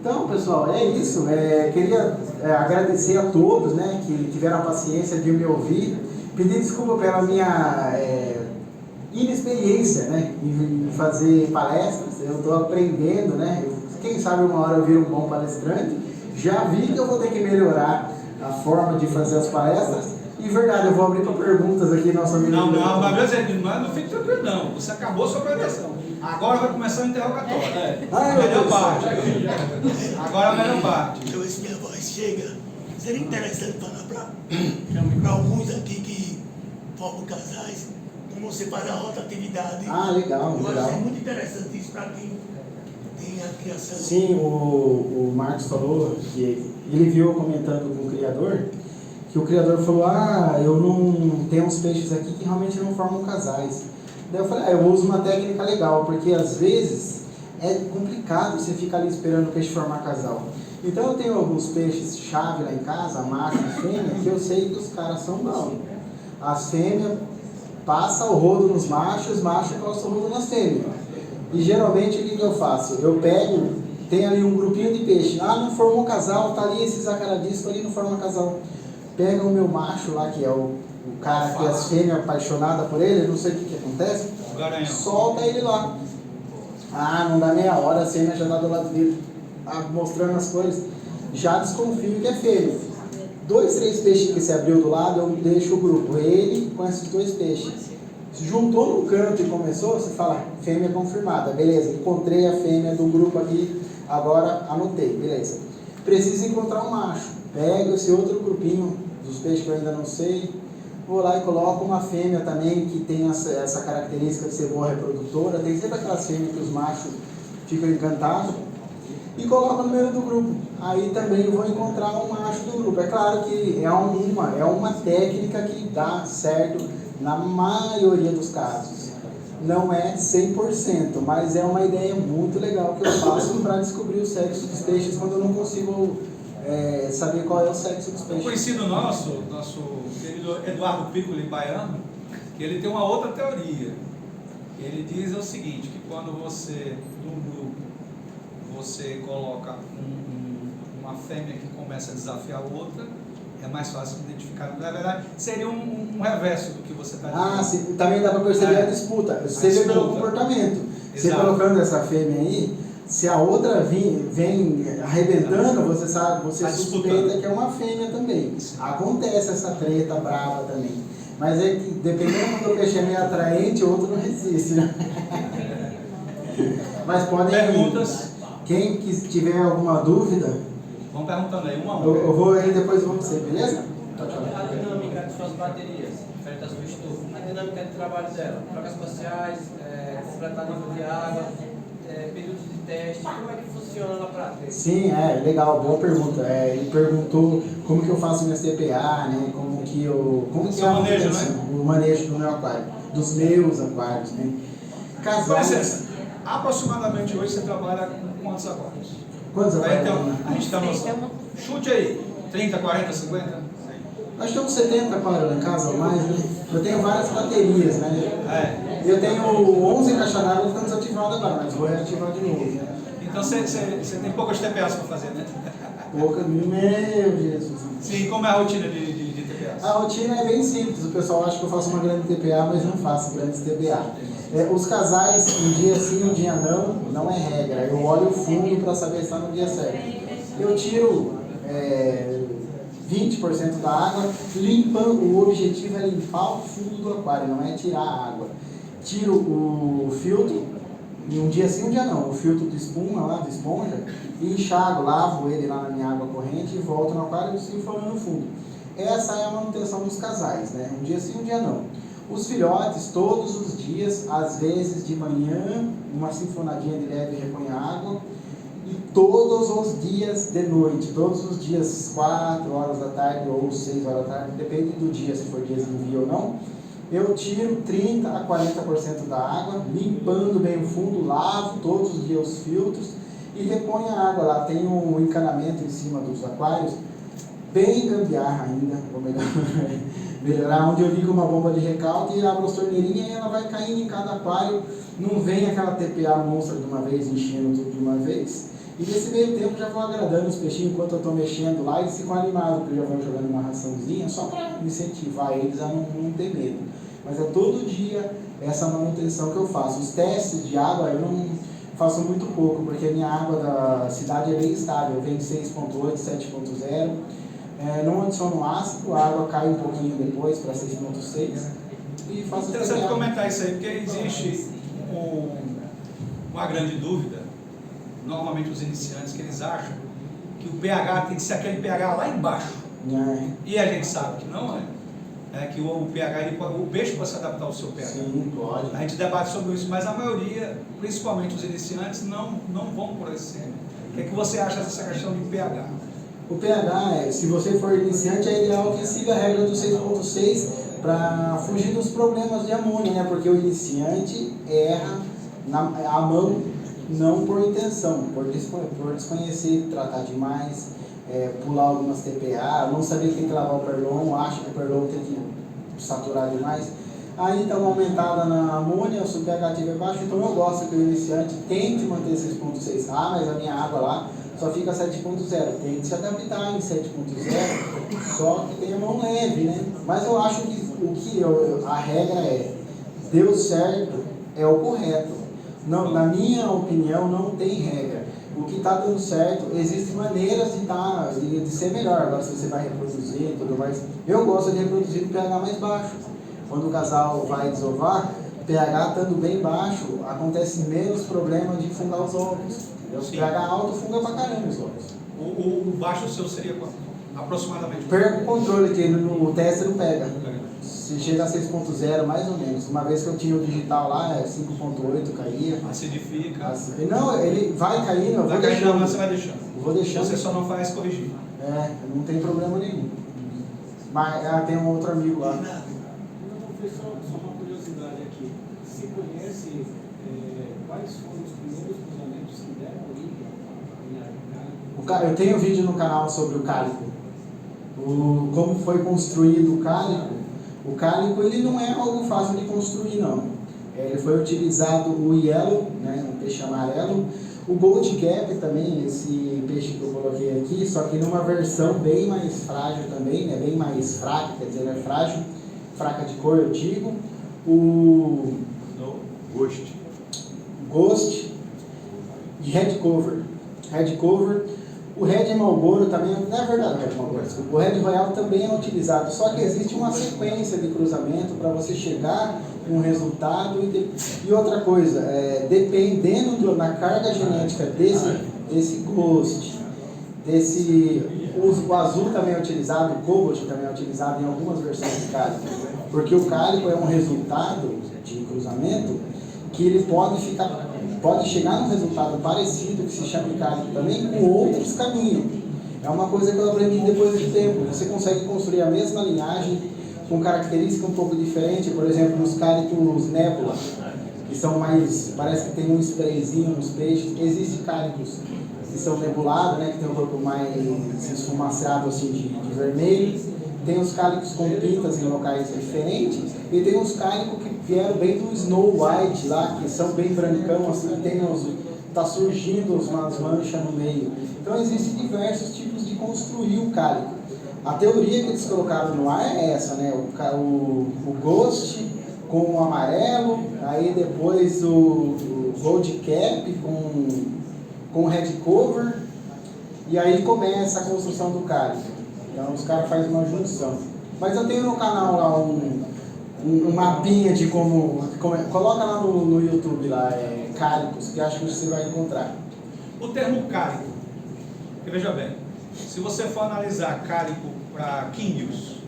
Então, pessoal, é isso. Queria agradecer a todos, né, que tiveram a paciência de me ouvir. Pedir desculpa pela minha inexperiência, né, em fazer palestras. Eu estou aprendendo, né. Quem sabe uma hora eu viro um bom palestrante. Já vi que eu vou ter que melhorar a forma de fazer as palestras. E verdade, eu vou abrir para perguntas aqui, nosso amigo. Não fique tranquilo, não. Você acabou a sua apresentação. Agora vai começar o interrogatório. A melhor parte. Agora a melhor parte. Deixa eu ver se minha voz chega. Seria interessante falar para alguns aqui que formam casais, como você faz a rotatividade. Ah, legal, Eu legal. acho muito interessante isso para quem tem a criação. Sim, o Marcos falou que ele viu eu comentando com o criador, que o criador falou, eu não tenho uns peixes aqui que realmente não formam casais. Daí eu falei, eu uso uma técnica legal, porque às vezes é complicado você ficar ali esperando o peixe formar casal. Então eu tenho alguns peixes chave lá em casa, macho e fêmea, que eu sei que os caras são bons. As fêmeas passa o rodo nos machos, os machos passam o rodo nas fêmeas. E geralmente o que eu faço? Eu pego, tem ali um grupinho de peixe, não formou casal, tá ali esse zacaradisco ali, não forma casal. Pega o meu macho lá, que é o cara que as fêmeas apaixonadas por ele, não sei o que acontece, solta ele lá. Não dá meia hora, a fêmea já tá do lado dele, mostrando as coisas. Já desconfio que é fêmea. 2, 3 peixes que se abriu do lado, eu deixo o grupo, ele com esses 2 peixes. Se juntou no canto e começou, você fala, fêmea confirmada, beleza, encontrei a fêmea do grupo aqui, agora anotei, beleza. Preciso encontrar um macho, pego esse outro grupinho dos peixes que eu ainda não sei, vou lá e coloco uma fêmea também que tem essa característica de ser boa reprodutora, tem sempre aquelas fêmeas que os machos ficam encantados, e coloco no meio do grupo. Aí também vou encontrar um macho do grupo. É claro que é uma técnica que dá certo na maioria dos casos. Não é 100%, mas é uma ideia muito legal que eu faço para descobrir o sexo dos peixes quando eu não consigo saber qual é o sexo dos peixes. Um conhecido nosso querido Eduardo Piccoli Baiano, que ele tem uma outra teoria. Ele diz o seguinte, que quando você, num grupo, você coloca uma fêmea que começa a desafiar a outra, é mais fácil de identificar. Na verdade, seria um reverso do que você está dizendo. Sim, também dá para perceber a disputa. Você vê pelo comportamento. Você colocando essa fêmea aí, se a outra vem arrebentando, você sabe, você suspeita que é uma fêmea também. Acontece essa treta brava também. Mas é que, dependendo do peixe é meio atraente, o outro não resiste, né? Mas podem... Perguntas? Quem tiver alguma dúvida, vamos perguntando aí, uma a uma. Eu vou aí, depois eu vou você, beleza? A dinâmica de suas baterias, diferente da sua estufa, a dinâmica de trabalho dela, trocas parciais, completar nível de água, períodos de teste, como é que funciona na prática? Sim, legal, boa pergunta. Ele perguntou como que eu faço minhas TPA, né? Como que é manejo, né? O manejo do meu aquário, dos meus aquários, né? Com licença, aproximadamente hoje você trabalha com quantos aquários? Quantos aquários? Então, a gente está no... Chute aí, 30, 40, 50? Nós temos 70 aquários lá em casa ou mais, né? Eu tenho várias baterias, né? Eu tenho 11 caixas d'água que estão desativadas agora, mas vou reativar de novo, né? Então você tem poucas TPAs para fazer, né? Poucas, meu Jesus. Sim, como é a rotina de TPAs? A rotina é bem simples, o pessoal acha que eu faço uma grande TPA, mas não faço grandes TPA. Os casais, um dia sim, um dia não é regra. Eu olho o fundo para saber se está no dia certo. Eu tiro 20% da água, limpando. O objetivo é limpar o fundo do aquário, não é tirar a água. Tiro o filtro, e um dia sim, um dia não. O filtro de espuma lá, de esponja, e enxago, lavo ele lá na minha água corrente e volto no aquário sifrando no fundo. Essa é a manutenção dos casais, né? Um dia sim, um dia não. Os filhotes, todos os dias, às vezes de manhã, uma sinfonadinha de leve repõe água, e todos os dias de noite, todos os dias, 4 horas da tarde ou 6 horas da tarde, depende do dia, se for dias de envio ou não, eu tiro 30% a 40% da água, limpando bem o fundo, lavo todos os dias os filtros e reponho a água lá. Tem um encanamento em cima dos aquários, bem gambiarra ainda, vou melhorar, onde eu ligo uma bomba de recalque e abro as torneirinhas e ela vai caindo em cada aquário, não vem aquela TPA monstra de uma vez, enchendo tudo de uma vez. E nesse meio tempo já vou agradando os peixinhos enquanto eu estou mexendo lá, eles ficam animados, porque eu já vou jogando uma raçãozinha, só para incentivar eles a não ter medo. Mas é todo dia essa manutenção que eu faço. Os testes de água eu não faço muito pouco, porque a minha água da cidade é bem estável, vem 6.8, 7.0. Não adiciono ácido, a água cai um pouquinho depois para 6.6 e faço interessante comentar isso aí, porque existe uma grande dúvida, normalmente os iniciantes, que eles acham que o pH tem que ser aquele pH lá embaixo. E a gente sabe que não é. Que o pH, o peixe pode se adaptar ao seu pH. Sim, pode. A gente debate sobre isso, mas a maioria, principalmente os iniciantes, não vão por esse caminho. O que é que você acha dessa questão de pH? O pH, se você for iniciante, é ideal que siga a regra do 6.6 para fugir dos problemas de amônia, né? Porque o iniciante erra a mão não por intenção, por desconhecer, tratar demais, pular algumas TPA, não saber que tem que lavar o perlon, acha que o perlon tem que saturar demais. Aí dá uma aumentada na amônia, o pH é baixo, então eu gosto que o iniciante tente manter 6.6. Ah, mas a minha água lá só fica 7.0. Tente se adaptar em 7.0, só que tenha mão leve, né? Mas eu acho que a regra é, deu certo, é o correto. Não, na minha opinião, não tem regra. O que está dando certo, existem maneiras de ser melhor. Agora, se você vai reproduzir e tudo mais, eu gosto de reproduzir no pH mais baixo. Quando o casal vai desovar, pH estando bem baixo, acontece menos problema de fungar os ovos. O pH alto funga pra caramba os ovos. O baixo seu seria quanto? Aproximadamente? Perco o controle, que no teste não pega. Se chega a 6.0, mais ou menos. Uma vez que eu tinha o digital lá, 5.8 caía. Acidifica. Não, ele vai caindo, eu vou deixando. Você vai deixando. Eu vou deixando. Você só não faz corrigir. Não tem problema nenhum. Mas tem um outro amigo lá. Não, foi só uma curiosidade aqui. Você conhece quais foram os primeiros cruzamentos que deram origem à cálico? Eu tenho um vídeo no canal sobre o cálico. Como foi construído o cálico. O cálico ele não é algo fácil de construir, não. Ele foi utilizado o yellow, né, um peixe amarelo, o gold cap também, esse peixe que eu coloquei aqui, só que numa versão bem mais frágil também, né, bem mais fraca, quer dizer, é frágil, fraca de cor, eu digo. O Ghost e Red Cover. O Red Marlboro também, não é verdade, Red Marlboro, o Red Royal também é utilizado, só que existe uma sequência de cruzamento para você chegar com um resultado. E outra coisa, dependendo da carga genética desse Ghost, o azul também é utilizado, o Cobalt também é utilizado em algumas versões de cálico, porque o cálico é um resultado de cruzamento que ele pode chegar num resultado parecido, que se chama de cálico também, com outros caminhos. É uma coisa que eu aprendi depois de tempo. Você consegue construir a mesma linhagem com característica um pouco diferente, por exemplo, nos cálicos nébula, que são mais, parece que tem um sprayzinho nos peixes. Existem cálicos que são nebulados, né, que tem um corpo mais esfumaçado assim de vermelho. Tem os cálicos com pintas em locais diferentes, e tem os cálicos que vieram bem do Snow White lá, que são bem brancão, assim, tá surgindo umas manchas no meio. Então existem diversos tipos de construir o cálico. A teoria que eles colocaram no ar é essa, né? O Ghost com o amarelo, aí depois o Gold Cap com o Red Cover, e aí começa a construção do cálico. Então os caras fazem uma junção. Mas eu tenho no canal lá um mapinha de como coloca lá no YouTube lá, cálicos, que acho que você vai encontrar. O termo cálico, porque veja bem, se você for analisar cálico para químios,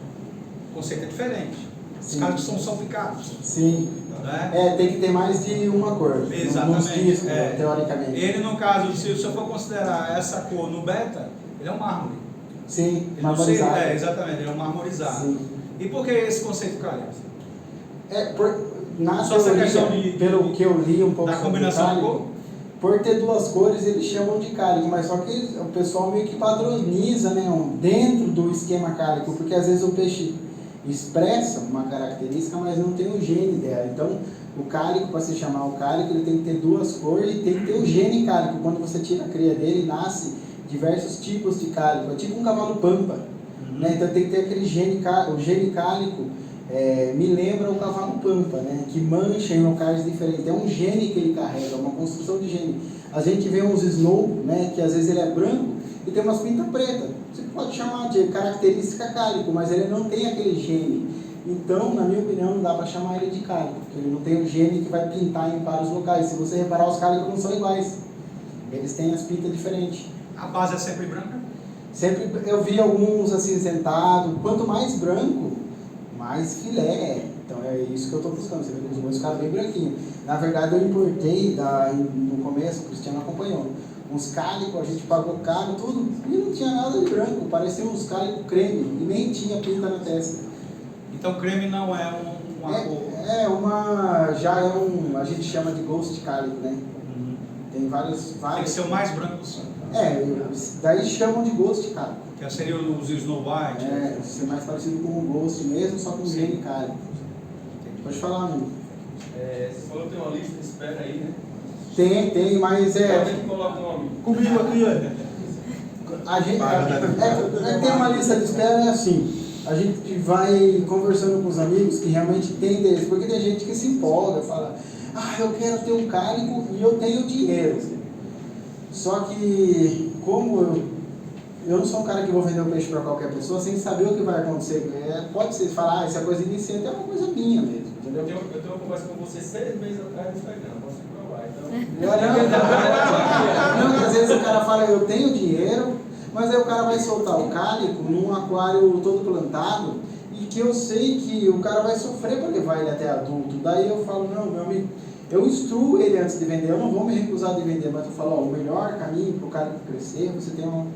o conceito é diferente. Os Sim. cálicos são salpicados. Sim. Né? Tem que ter mais de uma cor. Exatamente. Nos discos, teoricamente. Ele, no caso, se você for considerar essa cor no beta, ele é um mármore. Sim, Ele marmorizado. Exatamente, ele é um marmorizado. Sim. E por que esse conceito cálico? Na Só essa teoria, questão de pelo que eu li um pouco da sobre combinação de cálico, cor? por ter duas cores eles chamam de cálico, mas só que o pessoal meio que padroniza, né, dentro do esquema cálico, porque às vezes o peixe expressa uma característica, mas não tem o gene dela. Então, o cálico, para se chamar o cálico, ele tem que ter duas cores e tem que ter o gene cálico. Quando você tira a cria dele, nasce diversos tipos de cálico. É tipo um cavalo pampa, né? Então tem que ter aquele gene, o gene cálico. Me lembra o cavalo pampa, né? Que mancha em locais diferentes. É um gene que ele carrega, uma construção de gene. A gente vê uns snow, né? Que às vezes ele é branco e tem umas pintas pretas. Você pode chamar de característica cálico, mas ele não tem aquele gene. Então, na minha opinião, não dá para chamar ele de cálico, porque ele não tem o gene que vai pintar em vários locais. Se você reparar, os cálicos não são iguais. Eles têm as pintas diferentes. A base é sempre branca? Sempre, eu vi alguns acinzentados. Quanto mais branco, mais filé é. Então é isso que eu estou buscando. Você vê que os meus ficaram bem branquinhos. Na verdade, eu importei, no começo, o Cristiano acompanhou, uns cálicos, a gente pagou caro, tudo, e não tinha nada de branco. Parecia uns cálicos creme, e nem tinha pinta na testa. Então creme não é uma cor. A gente chama de ghost cálico, né? Tem vários. Tem que ser o mais branco possível. Daí chamam de ghost cálico. Que seria os Snow White. Ser mais parecido com um ghost mesmo, só com gene cálico. Entendi. Pode falar, amigo. Você falou que tem uma lista de espera aí, né? Tem, mas Quando é que coloca o nome? Comigo aqui, a gente tem uma lista de espera, é assim, a gente vai conversando com os amigos que realmente tem interesse, porque tem gente que se empolga, fala, eu quero ter um cálico e eu tenho dinheiro. Só que, como eu não sou um cara que vou vender um peixe para qualquer pessoa sem saber o que vai acontecer. Pode ser falar, isso é coisa iniciante, é uma coisa minha mesmo, entendeu? Eu tenho uma conversa com você 6 meses atrás no Instagram, posso provar, então... Não, às vezes o cara fala, eu tenho dinheiro, mas aí o cara vai soltar o cálico num aquário todo plantado e que eu sei que o cara vai sofrer para levar ele até adulto. Daí eu falo, não, meu amigo, eu instruo ele antes de vender, eu não vou me recusar de vender, mas eu falo, o melhor caminho para o cálico crescer, você tem um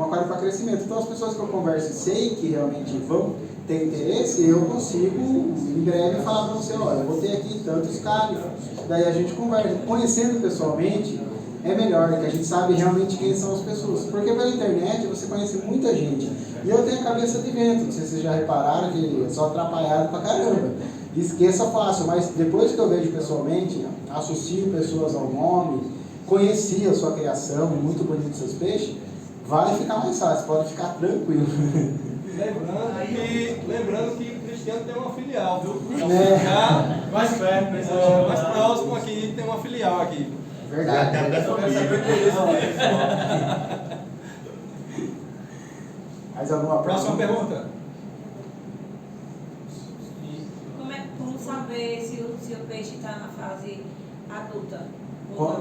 aquário para crescimento. Então as pessoas que eu converso e sei que realmente vão ter interesse, eu consigo em breve falar para você, olha, eu vou ter aqui tantos cálicos. Daí a gente conversa. Conhecendo pessoalmente é melhor, que a gente sabe realmente quem são as pessoas. Porque pela internet você conhece muita gente. E eu tenho a cabeça de vento, não sei se vocês já repararam que eu sou atrapalhado pra caramba. Esqueça fácil, mas depois que eu vejo pessoalmente, associo pessoas ao nome, conheci a sua criação, muito bonito seus peixes, vai ficar mais fácil, pode ficar tranquilo. Lembrando que o Cristiano tem uma filial, viu? Mais perto, mais próximo aqui, tem uma filial aqui. Verdade. Mais alguma Próxima pergunta. Como saber se o peixe está na fase adulta?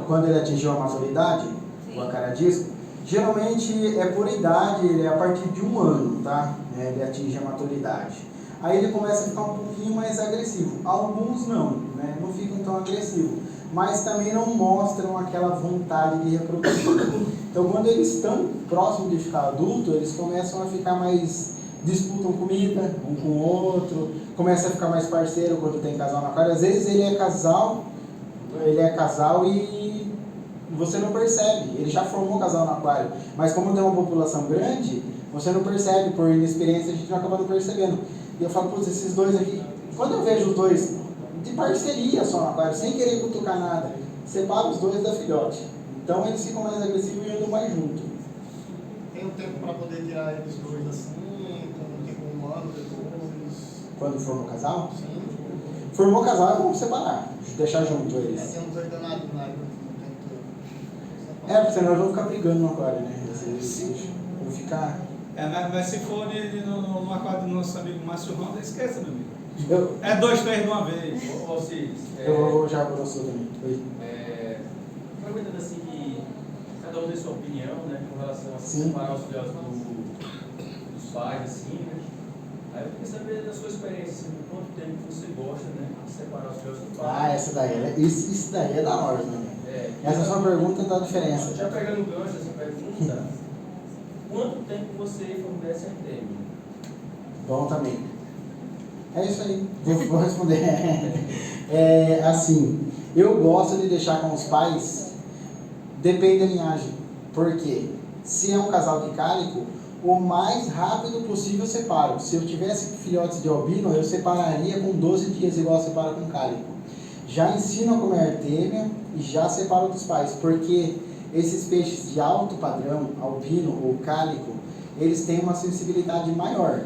Quando ele atingiu a maturidade, o acaradisco, geralmente é por idade, ele é a partir de 1 ano, tá? Ele atinge a maturidade. Aí ele começa a ficar um pouquinho mais agressivo. Alguns não, né? Não ficam tão agressivos, mas também não mostram aquela vontade de reproduzir. Então, quando eles estão próximos de ficar adulto, eles começam a ficar mais, disputam comida um com o outro, começa a ficar mais parceiro quando tem casal no aquário. Às vezes ele é casal e você não percebe, ele já formou casal no aquário, mas como tem uma população grande, você não percebe, por inexperiência a gente não acaba não percebendo. E eu falo, putz, esses dois aqui, quando eu vejo os dois de parceria só no aquário, sem querer cutucar nada, separo os dois da filhote. Então eles ficam mais agressivos e andam mais junto. Tem um tempo para poder tirar eles dois assim, como tipo 1 ano depois? Quando formou casal? Sim. Formou casal é bom separar, deixar junto eles. Tem uns dois danados na água. Porque senão eles vão ficar brigando no aquário, né? Eles vão ficar... Mas se for no aquário do nosso amigo Márcio Ronda, esqueça, meu amigo. Eu 2, 3 de uma vez. vou já para o seu também. Aproveitando assim que cada um tem sua opinião, né, com relação a Sim. separar os filhotes dos pais, assim, né? Aí eu queria saber da sua experiência, assim, por quanto tempo você gosta, né, de separar os filhotes dos pais. Isso daí é da hora, né? Essa sua pergunta dá diferença. Já pegando o gancho dessa pergunta, quanto tempo você fornece a Artemia? Bom também. É isso aí. Vou responder. Assim, eu gosto de deixar com os pais, depende da linhagem. Por quê? Se é um casal de cálico, o mais rápido possível eu separo. Se eu tivesse filhotes de albino, eu separaria com 12 dias, igual eu separo com cálico. Já ensino a comer artêmia e já separo dos pais, porque esses peixes de alto padrão, albino ou cálico, eles têm uma sensibilidade maior.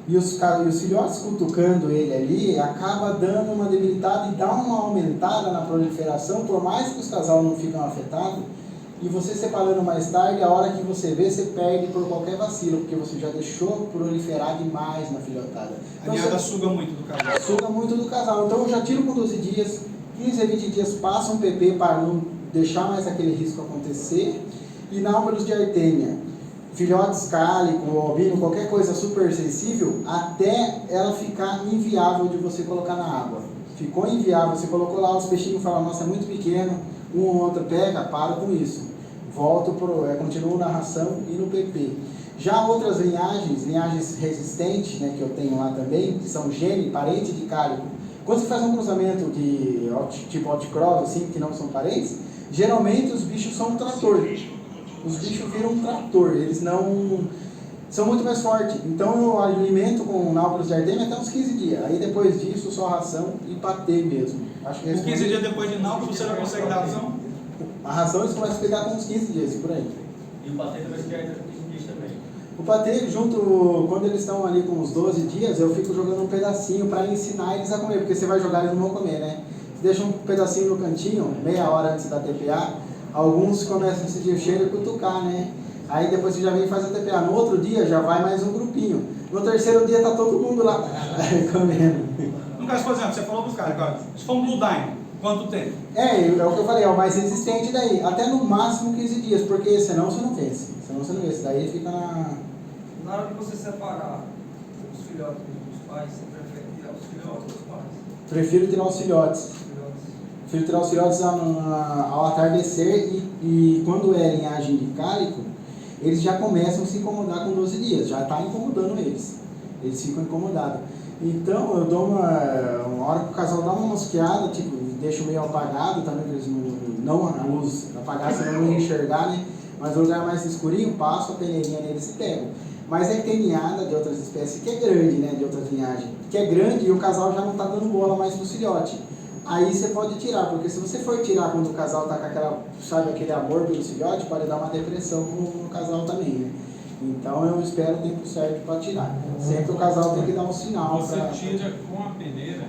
E os filhotes cutucando ele ali, acaba dando uma debilitada e dá uma aumentada na proliferação, por mais que os casais não ficam afetados. E você separando mais tarde, a hora que você vê, você perde por qualquer vacilo, porque você já deixou proliferar demais na filhotada. A ninhada suga muito do casal. Suga muito do casal. Então eu já tiro com 12 dias, 15 a 20 dias, passa um PP para não deixar mais aquele risco acontecer. E náumeros de artêmia, filhotes cálico, albino, qualquer coisa super sensível, até ela ficar inviável de você colocar na água. Ficou inviável, você colocou lá, os peixinhos falam, nossa, é muito pequeno, um ou outro pega, para com isso. Continuo na ração e no PP. Já outras linhagens resistentes, né, que eu tenho lá também, que são gene, parente de cálico. Quando você faz um cruzamento de tipo outcross, assim, que não são parentes, geralmente os bichos são um trator. Os bichos viram um trator, eles não... são muito mais fortes. Então eu alimento com náuculos de Artemia até uns 15 dias. Aí depois disso, só ração e patê mesmo. Acho que Com 15 dias depois de náuculo, você já consegue dar ração? A ração eles começam a pegar com uns 15 dias, por aí. E o patê também quer ainda 15 dias também. O patê, junto, quando eles estão ali com uns 12 dias, eu fico jogando um pedacinho para ensinar eles a comer, porque você vai jogar, eles não vão comer, né? Você deixa um pedacinho no cantinho, meia hora antes da TPA, alguns começam a sentir o cheiro e cutucar, né? Aí depois você já vem e faz a TPA. No outro dia já vai mais um grupinho. No terceiro dia tá todo mundo lá comendo. No caso, por exemplo, você falou dos caras, agora, se for um Blue Dino, quanto tempo? É o que eu falei, é o mais resistente daí. Até no máximo 15 dias, porque senão você não vence. Senão você não vence. Daí fica na... Na hora de você separar os filhotes dos pais, você prefere tirar os filhotes dos pais? Prefiro tirar os filhotes. Prefiro tirar os filhotes ao atardecer e quando é linhagem de cálico, eles já começam a se incomodar com 12 dias. Já está incomodando eles. Eles ficam incomodados. Então eu dou uma hora que o casal dá uma mosqueada, tipo, deixo meio apagado também, porque eles não a luz apagada, senão não ia enxergar, né? Mas o lugar mais escurinho, passo a peneirinha neles e pego. Mas é que tem ninhada de outras espécies que é grande, né? De outras linhagens. Que é grande e o casal já não está dando bola mais pro filhote. Aí você pode tirar, porque se você for tirar quando o casal está com aquela, sabe, aquele amor pelo filhote, pode dar uma depressão no casal também, né? Então eu espero o tempo certo para tirar. Sempre o casal tem que dar um sinal. Você tira com a peneira?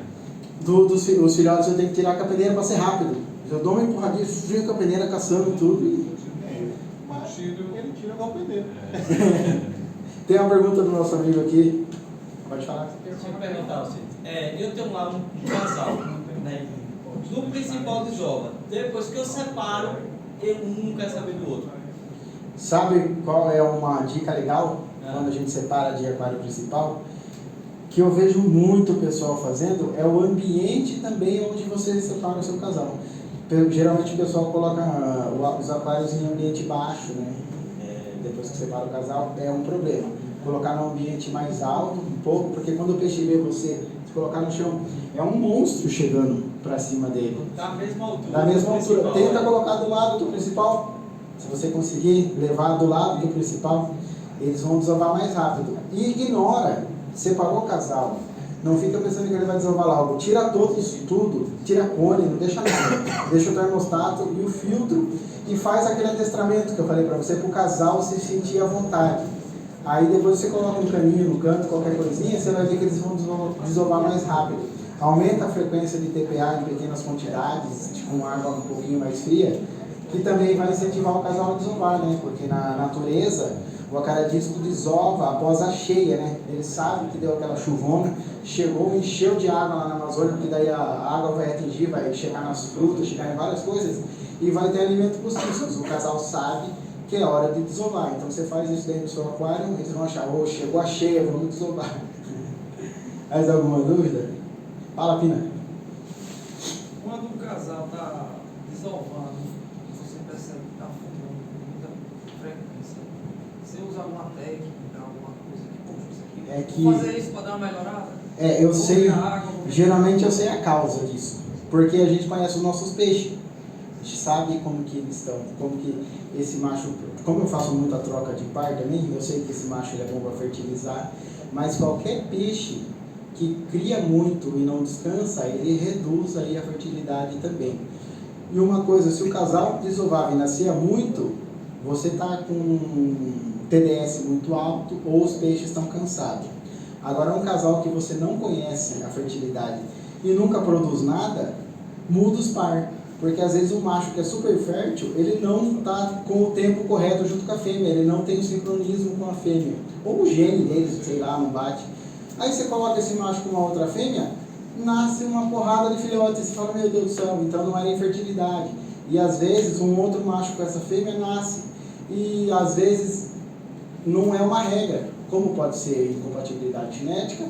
Os filhotes eu tenho que tirar com a peneira para ser rápido. Eu dou uma empurradinha, fico com a peneira caçando tudo. Ele tira com a peneira. Tem uma pergunta do nosso amigo aqui. Pode falar. Deixa eu perguntar você. Eu tenho lá um casal, né? Do principal desova. Depois que eu separo, um não quer saber do outro. Sabe qual é uma dica legal quando a gente separa de aquário principal? Que eu vejo muito o pessoal fazendo é o ambiente também onde você separa o seu casal. Geralmente o pessoal coloca os aquários em ambiente baixo, né? Depois que separa o casal, é um problema. Colocar num ambiente mais alto, um pouco, porque quando o peixe vê você, se colocar no chão, é um monstro chegando para cima dele. Da mesma altura. Da mesma altura. Tenta colocar do lado do principal. Se você conseguir levar do lado do principal, eles vão desovar mais rápido. E ignora, separou o casal. Não fica pensando que ele vai desovar logo. Tira tudo, tira a cone, não deixa nada. Deixa o termostato e o filtro e faz aquele adestramento que eu falei para você, para o casal se sentir à vontade. Aí depois você coloca um caninho no canto, qualquer coisinha, você vai ver que eles vão desovar mais rápido. Aumenta a frequência de TPA em pequenas quantidades, com água um pouquinho mais fria, que também vai incentivar o casal a desovar, né? Porque na natureza, o acaradisco desova após a cheia, né? Ele sabe que deu aquela chuvona, chegou, encheu de água lá na Amazônia, porque daí a água vai atingir, vai chegar nas frutas, chegar em várias coisas, e vai ter alimento para os bichos. O casal sabe que é hora de desovar. Então você faz isso dentro do seu aquário, eles vão achar, chegou a cheia, vamos desovar. Mais alguma dúvida? Fala, Pina. Quando o casal está desovando, você percebe que está afundando com muita frequência. Você usa alguma técnica, alguma coisa que, poxa, isso aqui, É que... vou fazer isso para dar uma melhorada? Eu sei, geralmente eu sei a causa disso, porque a gente conhece os nossos peixes. A gente sabe como que eles estão, como que esse macho, como eu faço muita troca de par também, eu sei que esse macho ele é bom para fertilizar, mas qualquer peixe que cria muito e não descansa, ele reduz aí a fertilidade também. E uma coisa, se o casal desovava e nascia muito, você está com um TDS muito alto ou os peixes estão cansados. Agora, um casal que você não conhece a fertilidade e nunca produz nada, muda os par. Porque às vezes o macho que é super fértil, ele não está com o tempo correto junto com a fêmea, ele não tem o sincronismo com a fêmea. Ou o gene dele, sei lá, não bate. Aí você coloca esse macho com uma outra fêmea, nasce uma porrada de filhotes, você fala, meu Deus do céu, então não era infertilidade. E às vezes um outro macho com essa fêmea nasce. E às vezes não é uma regra. Como pode ser incompatibilidade genética?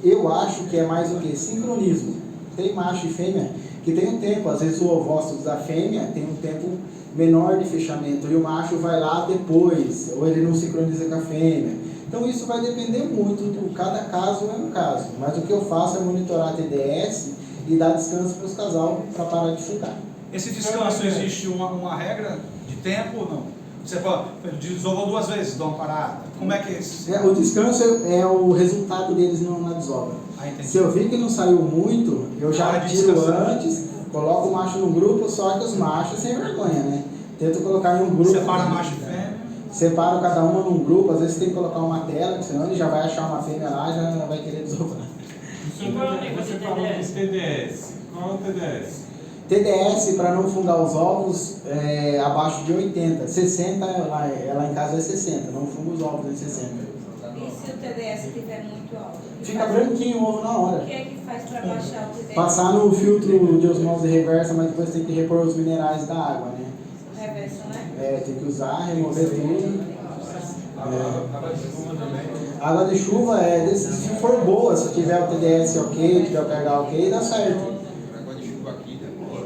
Eu acho que é mais o que? Sincronismo. Tem macho e fêmea que tem um tempo, às vezes o ovócito da fêmea tem um tempo menor de fechamento e o macho vai lá depois, ou ele não sincroniza com a fêmea. Então isso vai depender muito, cada caso é um caso, mas o que eu faço é monitorar a TDS e dar descanso para os casais para parar de chutar. Esse descanso, existe uma regra de tempo ou não? Você pode, desova 2 vezes, dá uma parada. Como é que é isso? O descanso é o resultado deles na desova. Entendi. Se eu vi que não saiu muito, eu já tiro antes, coloco o macho no grupo, só que os machos sem vergonha, né? Tento colocar em um grupo. Separa macho e fêmea. Separo cada uma num grupo, às vezes tem que colocar uma tela, senão ele já vai achar uma fêmea lá, já vai querer desovar. Você falou de TDS. Qual é o TDS? TDS, para não fungar os ovos, é abaixo de 80. 60, ela em casa é 60, não funga os ovos em 60. E se o TDS estiver muito alto? Fica branquinho o ovo na hora. O que é que faz para baixar o TDS? Passar no filtro de osmose reversa, mas depois tem que repor os minerais da água, né? Reversa, né? Tem que usar, remover tudo. Água de chuva também. Água de chuva, se for boa, se tiver o TDS ok, tiver o pH ok, dá certo. Água de chuva aqui demora.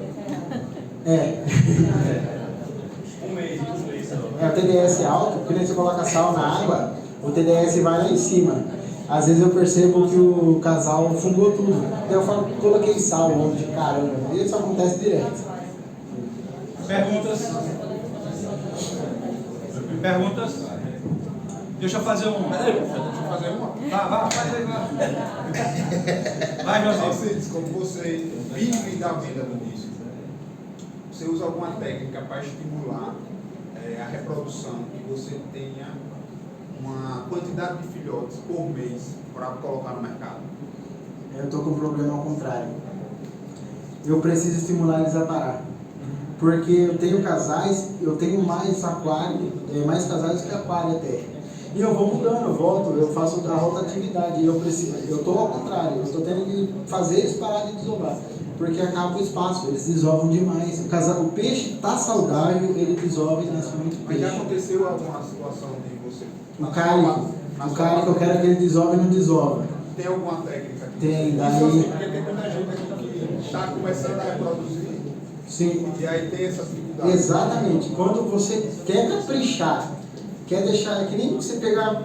Um mês. O TDS alto, porque nem você coloca sal na água, o TDS vai lá em cima. Às vezes eu percebo que o casal fungou tudo. Daí eu falo, coloquei sal ontem, caramba. E isso acontece direto. Perguntas? Deixa eu fazer um. Deixa eu fazer uma. Vai, faz aí, vai, José. Alcides, como você vive da venda no início, você usa alguma técnica para estimular a reprodução, que você tenha uma quantidade de filhotes por mês para colocar no mercado? Eu estou com um problema ao contrário. Eu preciso estimular eles a parar. Porque eu tenho casais, eu tenho mais aquário, mais casais que aquário até. E eu vou mudando, eu volto, eu faço a rotatividade. Eu estou ao contrário, eu estou tendo que fazer eles parar de desovar. Porque acaba o espaço, eles desovam demais. O peixe está saudável, ele desova e nasce muito Mas peixe. já aconteceu alguma situação de você? O cálico, eu quero que ele desova e não desova. Tem alguma técnica? Tem, daí... Porque tem muita gente aqui que está começando a reproduzir. Sim. E aí tem essa dificuldade. Exatamente. Quando você quer caprichar, quer deixar, é que nem você pegar,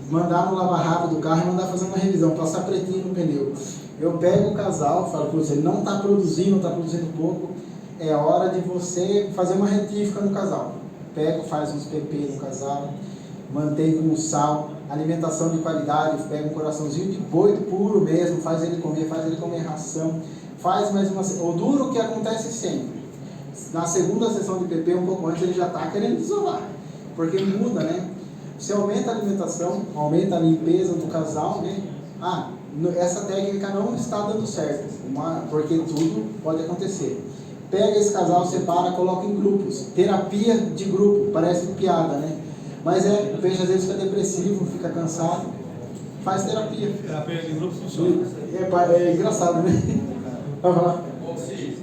mandar no lava-rápido do carro e mandar fazer uma revisão, passar pretinho no pneu. Eu pego o casal, falo para você, ele não está produzindo pouco, é hora de você fazer uma retífica no casal. Pego, faz uns PP no casal, mantém com sal, alimentação de qualidade, pega um coraçãozinho de boi puro mesmo, faz ele comer ração, faz mais uma... O duro que acontece sempre, na segunda sessão de PP, um pouco antes, ele já está querendo desovar, porque muda, né? Você aumenta a alimentação, aumenta a limpeza do casal, né? Essa técnica não está dando certo, porque tudo pode acontecer. Pega esse casal, separa, coloca em grupos. Terapia de grupo, parece piada, né? Mas o peixe às vezes fica depressivo, fica cansado, faz terapia. Terapia de grupo funciona. É engraçado, né? Vai falar. Bom, Cid,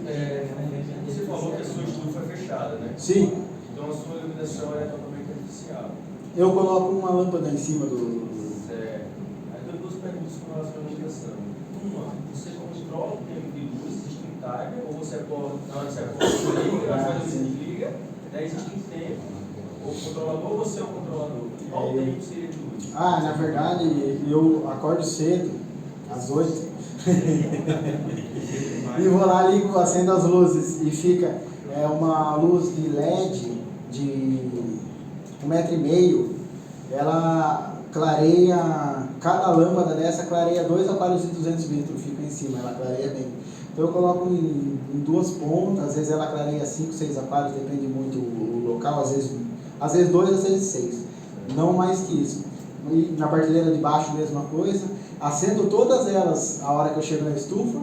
você falou que a sua estufa foi fechada, né? Sim. Então a sua iluminação é totalmente artificial. Eu coloco uma lâmpada em cima do... Certo. Aí tem 2 perguntas com relação à iluminação. Uma, você controla o tempo de luz, existe um timer, ou você acorda, na hora que você acorda, você liga, na hora que você desliga, daí existe um tempo. O controlador ou você é o controlador? Qual o tempo seria de luz? Na verdade, eu acordo cedo, às 8. E vou lá, ligo, acendo as luzes e fica uma luz de LED de 1,5 m. Ela clareia, cada lâmpada dessa clareia 2 aquários de 200 litros, fica em cima, ela clareia bem. Então eu coloco em 2 pontas, às vezes ela clareia 5, 6 aquários, depende muito o local, às vezes 2, às vezes 6, não mais que isso. E na prateleira de baixo, mesma coisa. Acendo todas elas a hora que eu chego na estufa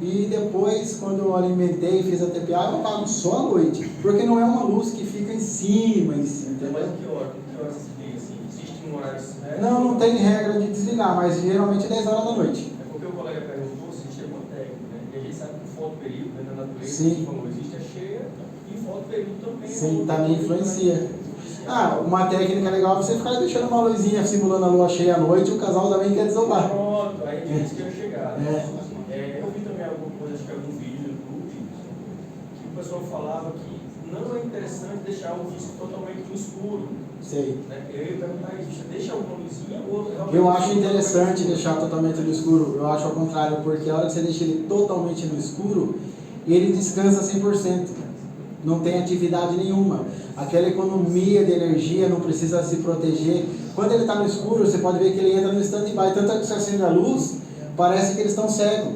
e depois, quando eu alimentei e fiz a TPA, eu apago só à noite, porque não é uma luz que fica em cima, entendeu? Mas que hora você liga assim? Existe um horário certo? Não tem regra de desligar, mas geralmente 10 horas da noite. É porque o colega perguntou se existe alguma técnica, né? E a gente sabe que o fotoperíodo, né, na natureza, Sim. como existe a cheia, e o fotoperíodo também. Sim, também influencia. Uma técnica legal é você ficar deixando uma luzinha simulando a lua cheia à noite e o casal também quer desovar. Pronto, aí é isso que eu ia chegar. É. Eu vi também alguma coisa, acho que algum vídeo no YouTube, que o pessoal falava que não é interessante deixar o disco totalmente no escuro. Sei. Né? Eu ia perguntar isso, você deixa alguma luzinha ou realmente... Eu acho interessante deixar totalmente no escuro, eu acho ao contrário, porque a hora que você deixa ele totalmente no escuro, ele descansa 100%. não tem atividade nenhuma. Aquela economia de energia, não precisa se proteger. Quando ele está no escuro, você pode ver que ele entra no stand-by. Tanto é que você acende a luz, parece que eles estão cegos.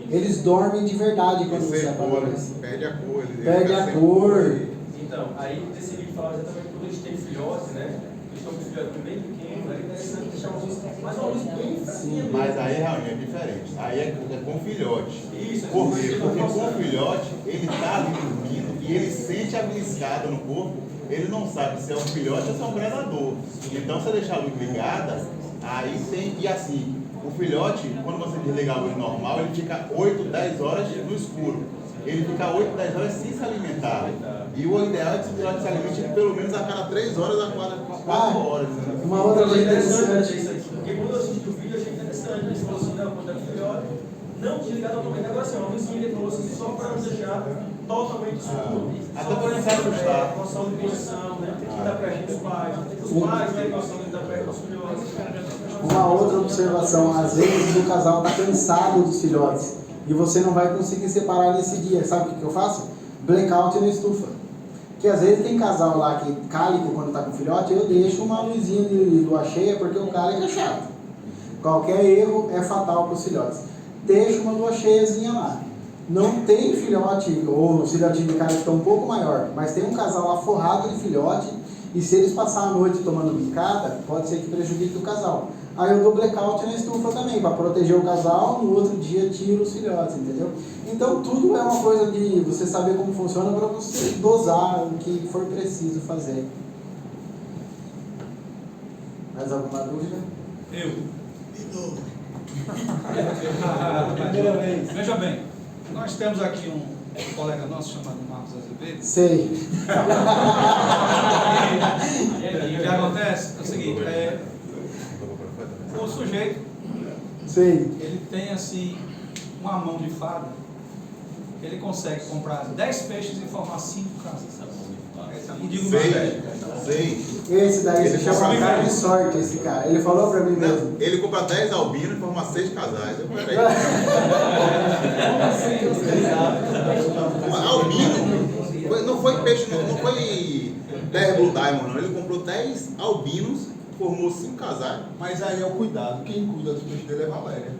Eles dormem de verdade quando você apaga a luz. Perde a cor. Perde a cor. Então, aí nesse vídeo fala exatamente quando eles têm filhotes, né? Eles estão com filhote bem pequeno, é interessante deixar uma luz, mas uma luz bem fraquinha. Mas aí realmente é diferente. Aí é com filhote. Isso, Por quê? Porque com o filhote, ele está ali dormindo e ele sente a beliscada no corpo, ele não sabe se é um filhote ou se é um predador. Então, se você deixar a luz ligada, aí tem. E assim, o filhote, quando você desliga a luz normal, ele fica 8, 10 horas no escuro. Ele fica 8, 10 horas sem se alimentar. E o ideal é que o filhote se alimente pelo menos a cada 3 horas a cada 4 horas. Né? Uma outra coisa interessante isso aqui. Porque quando eu assisti o vídeo, eu achei interessante. Eles falaram assim, não, quando é filhote, não desligar totalmente. Agora sim, uma luzinha que ele falou assim, só para não deixar totalmente escuro. Até para não se assustar. Noção de posição, né? Tem que dar pra gente os pais. Os pais, né? Noção de dar pra os filhotes. Uma outra observação, às vezes o casal está cansado dos filhotes e você não vai conseguir separar nesse dia. Sabe o que eu faço? Blackout na estufa. Que às vezes tem casal lá que cálico quando está com filhote, eu deixo uma luzinha de lua cheia porque o cálico é chato. Qualquer erro é fatal para os filhotes. Deixa uma lua cheiazinha lá. Não tem filhote, ou o filhotinho de cálico está um pouco maior, mas tem um casal lá forrado de filhote e se eles passarem a noite tomando bicada, pode ser que prejudique o casal. Aí eu dou blackout na estufa também, para proteger o casal, no outro dia tiro os filhotes, entendeu? Então tudo é uma coisa de você saber como funciona para você dosar o que for preciso fazer. Mais alguma dúvida? Eu. De novo. Veja bem, nós temos aqui um colega nosso chamado Marcos Azevedo. Sei. O que acontece é o seguinte, o sujeito, Sei. ele tem assim uma mão de fada, ele consegue comprar 10 peixes e formar 5 casas. Não digo mais velho. Sei. Esse daí Ele se chama compra- cara de sorte, esse cara. Ele falou pra mim mesmo. Não, ele compra 10 albinos e forma 6 casais. Eu peraí. Albino? Não foi peixe, não foi 10 Blue Diamond, não. Ele comprou 10 albinos, formou 5 casais. Mas aí é o cuidado. Quem cuida dos peixes dele é Valéria.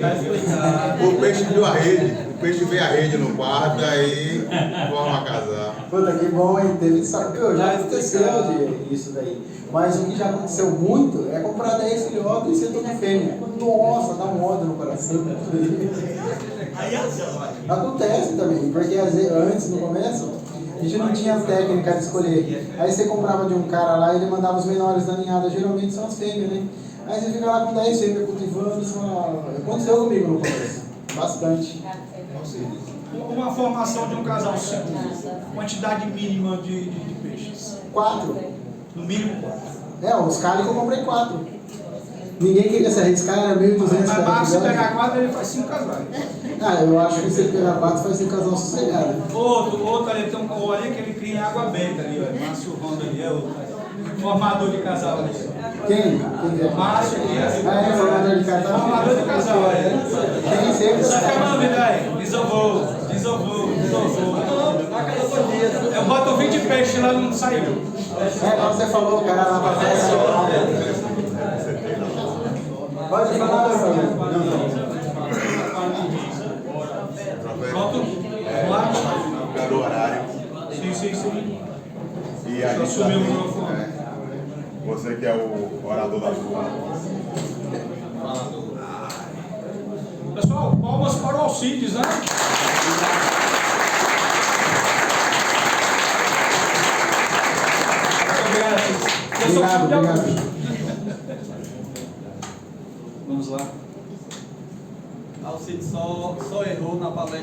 Tá explicado. O peixe viu a rede. O peixe vê a rede no quarto, aí forma casar. Puta, que bom, hein? Teve sorte. Meu, já aconteceu isso daí. Mas o que já aconteceu muito é comprar 10 filhotes e ser tudo fêmea. Nossa, dá um ódio no coração. Aí Acontece também, porque às vezes, antes, no começo, a gente não tinha técnica de escolher. Aí você comprava de um cara lá e ele mandava os menores da ninhada, geralmente são as fêmeas, né? Aí você fica lá com 10 fêmeas cultivando, você fala, aconteceu comigo no começo. Bastante. Uma formação de um casal seguro, quantidade mínima de peixes. 4. No mínimo 4. É, os cálicos eu comprei 4. Ninguém queria se arriscar, era 1.200 Mas Marcos, se reais. pegar 4, ele faz 5 casais. Ah, eu acho que se ele pegar 4, faz um casal sossegado. Outro ali, tem um cor ali que ele cria em água benta ali, ó. Márcio Rondo ali, é o formador de casal ali. Quem? Quem é? Márcio aqui, Ah, é formador de casal? Formador de casal, Tem sempre. Sabe que é o nome daí? Desovou. Eu boto 20 peixes lá e não saiu. É, como você falou, o cara lá pra festa. Pode falar, meu amigo. Pronto? Vamos lá? Pelo horário. Sim. E a Eu gente assumi o também, microfone. você que é o orador da turma. Pessoal, palmas para o Alcides, né? Obrigado. Vamos lá. Alcides só errou na palestra.